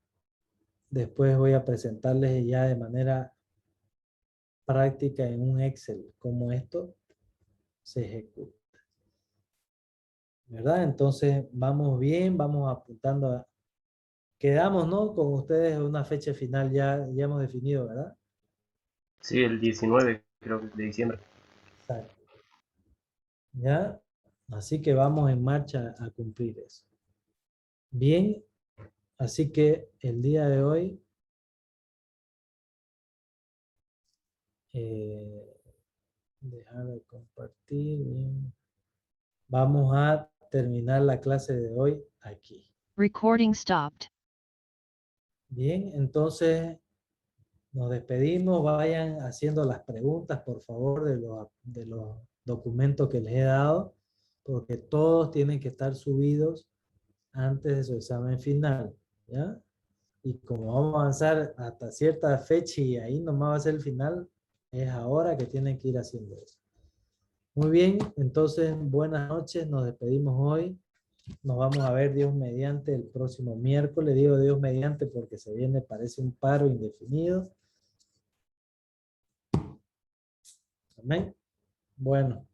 después voy a presentarles ya de manera práctica en un Excel cómo esto se ejecuta. ¿Verdad? Entonces vamos bien, vamos apuntando a... Quedamos, ¿no? Con ustedes una fecha final ya hemos definido, ¿verdad? Sí, el 19 creo que de diciembre. Exacto. ¿Ya? Así que vamos en marcha a cumplir eso. Bien, así que el día de hoy dejar de compartir. Bien. Vamos a terminar la clase de hoy aquí. Recording stopped. Bien, entonces nos despedimos. Vayan haciendo las preguntas, por favor, de los documentos que les he dado, porque todos tienen que estar subidos antes de su examen final, ¿ya? Y como vamos a avanzar hasta cierta fecha y ahí nomás va a ser el final, es ahora que tienen que ir haciendo eso. Muy bien, entonces buenas noches, nos despedimos hoy. Nos vamos a ver Dios mediante el próximo miércoles. Digo Dios mediante porque se viene, parece un paro indefinido. Amén. Bueno,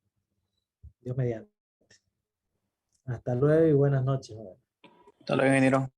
Dios mediante. Hasta luego y buenas noches. Hasta luego, ingeniero.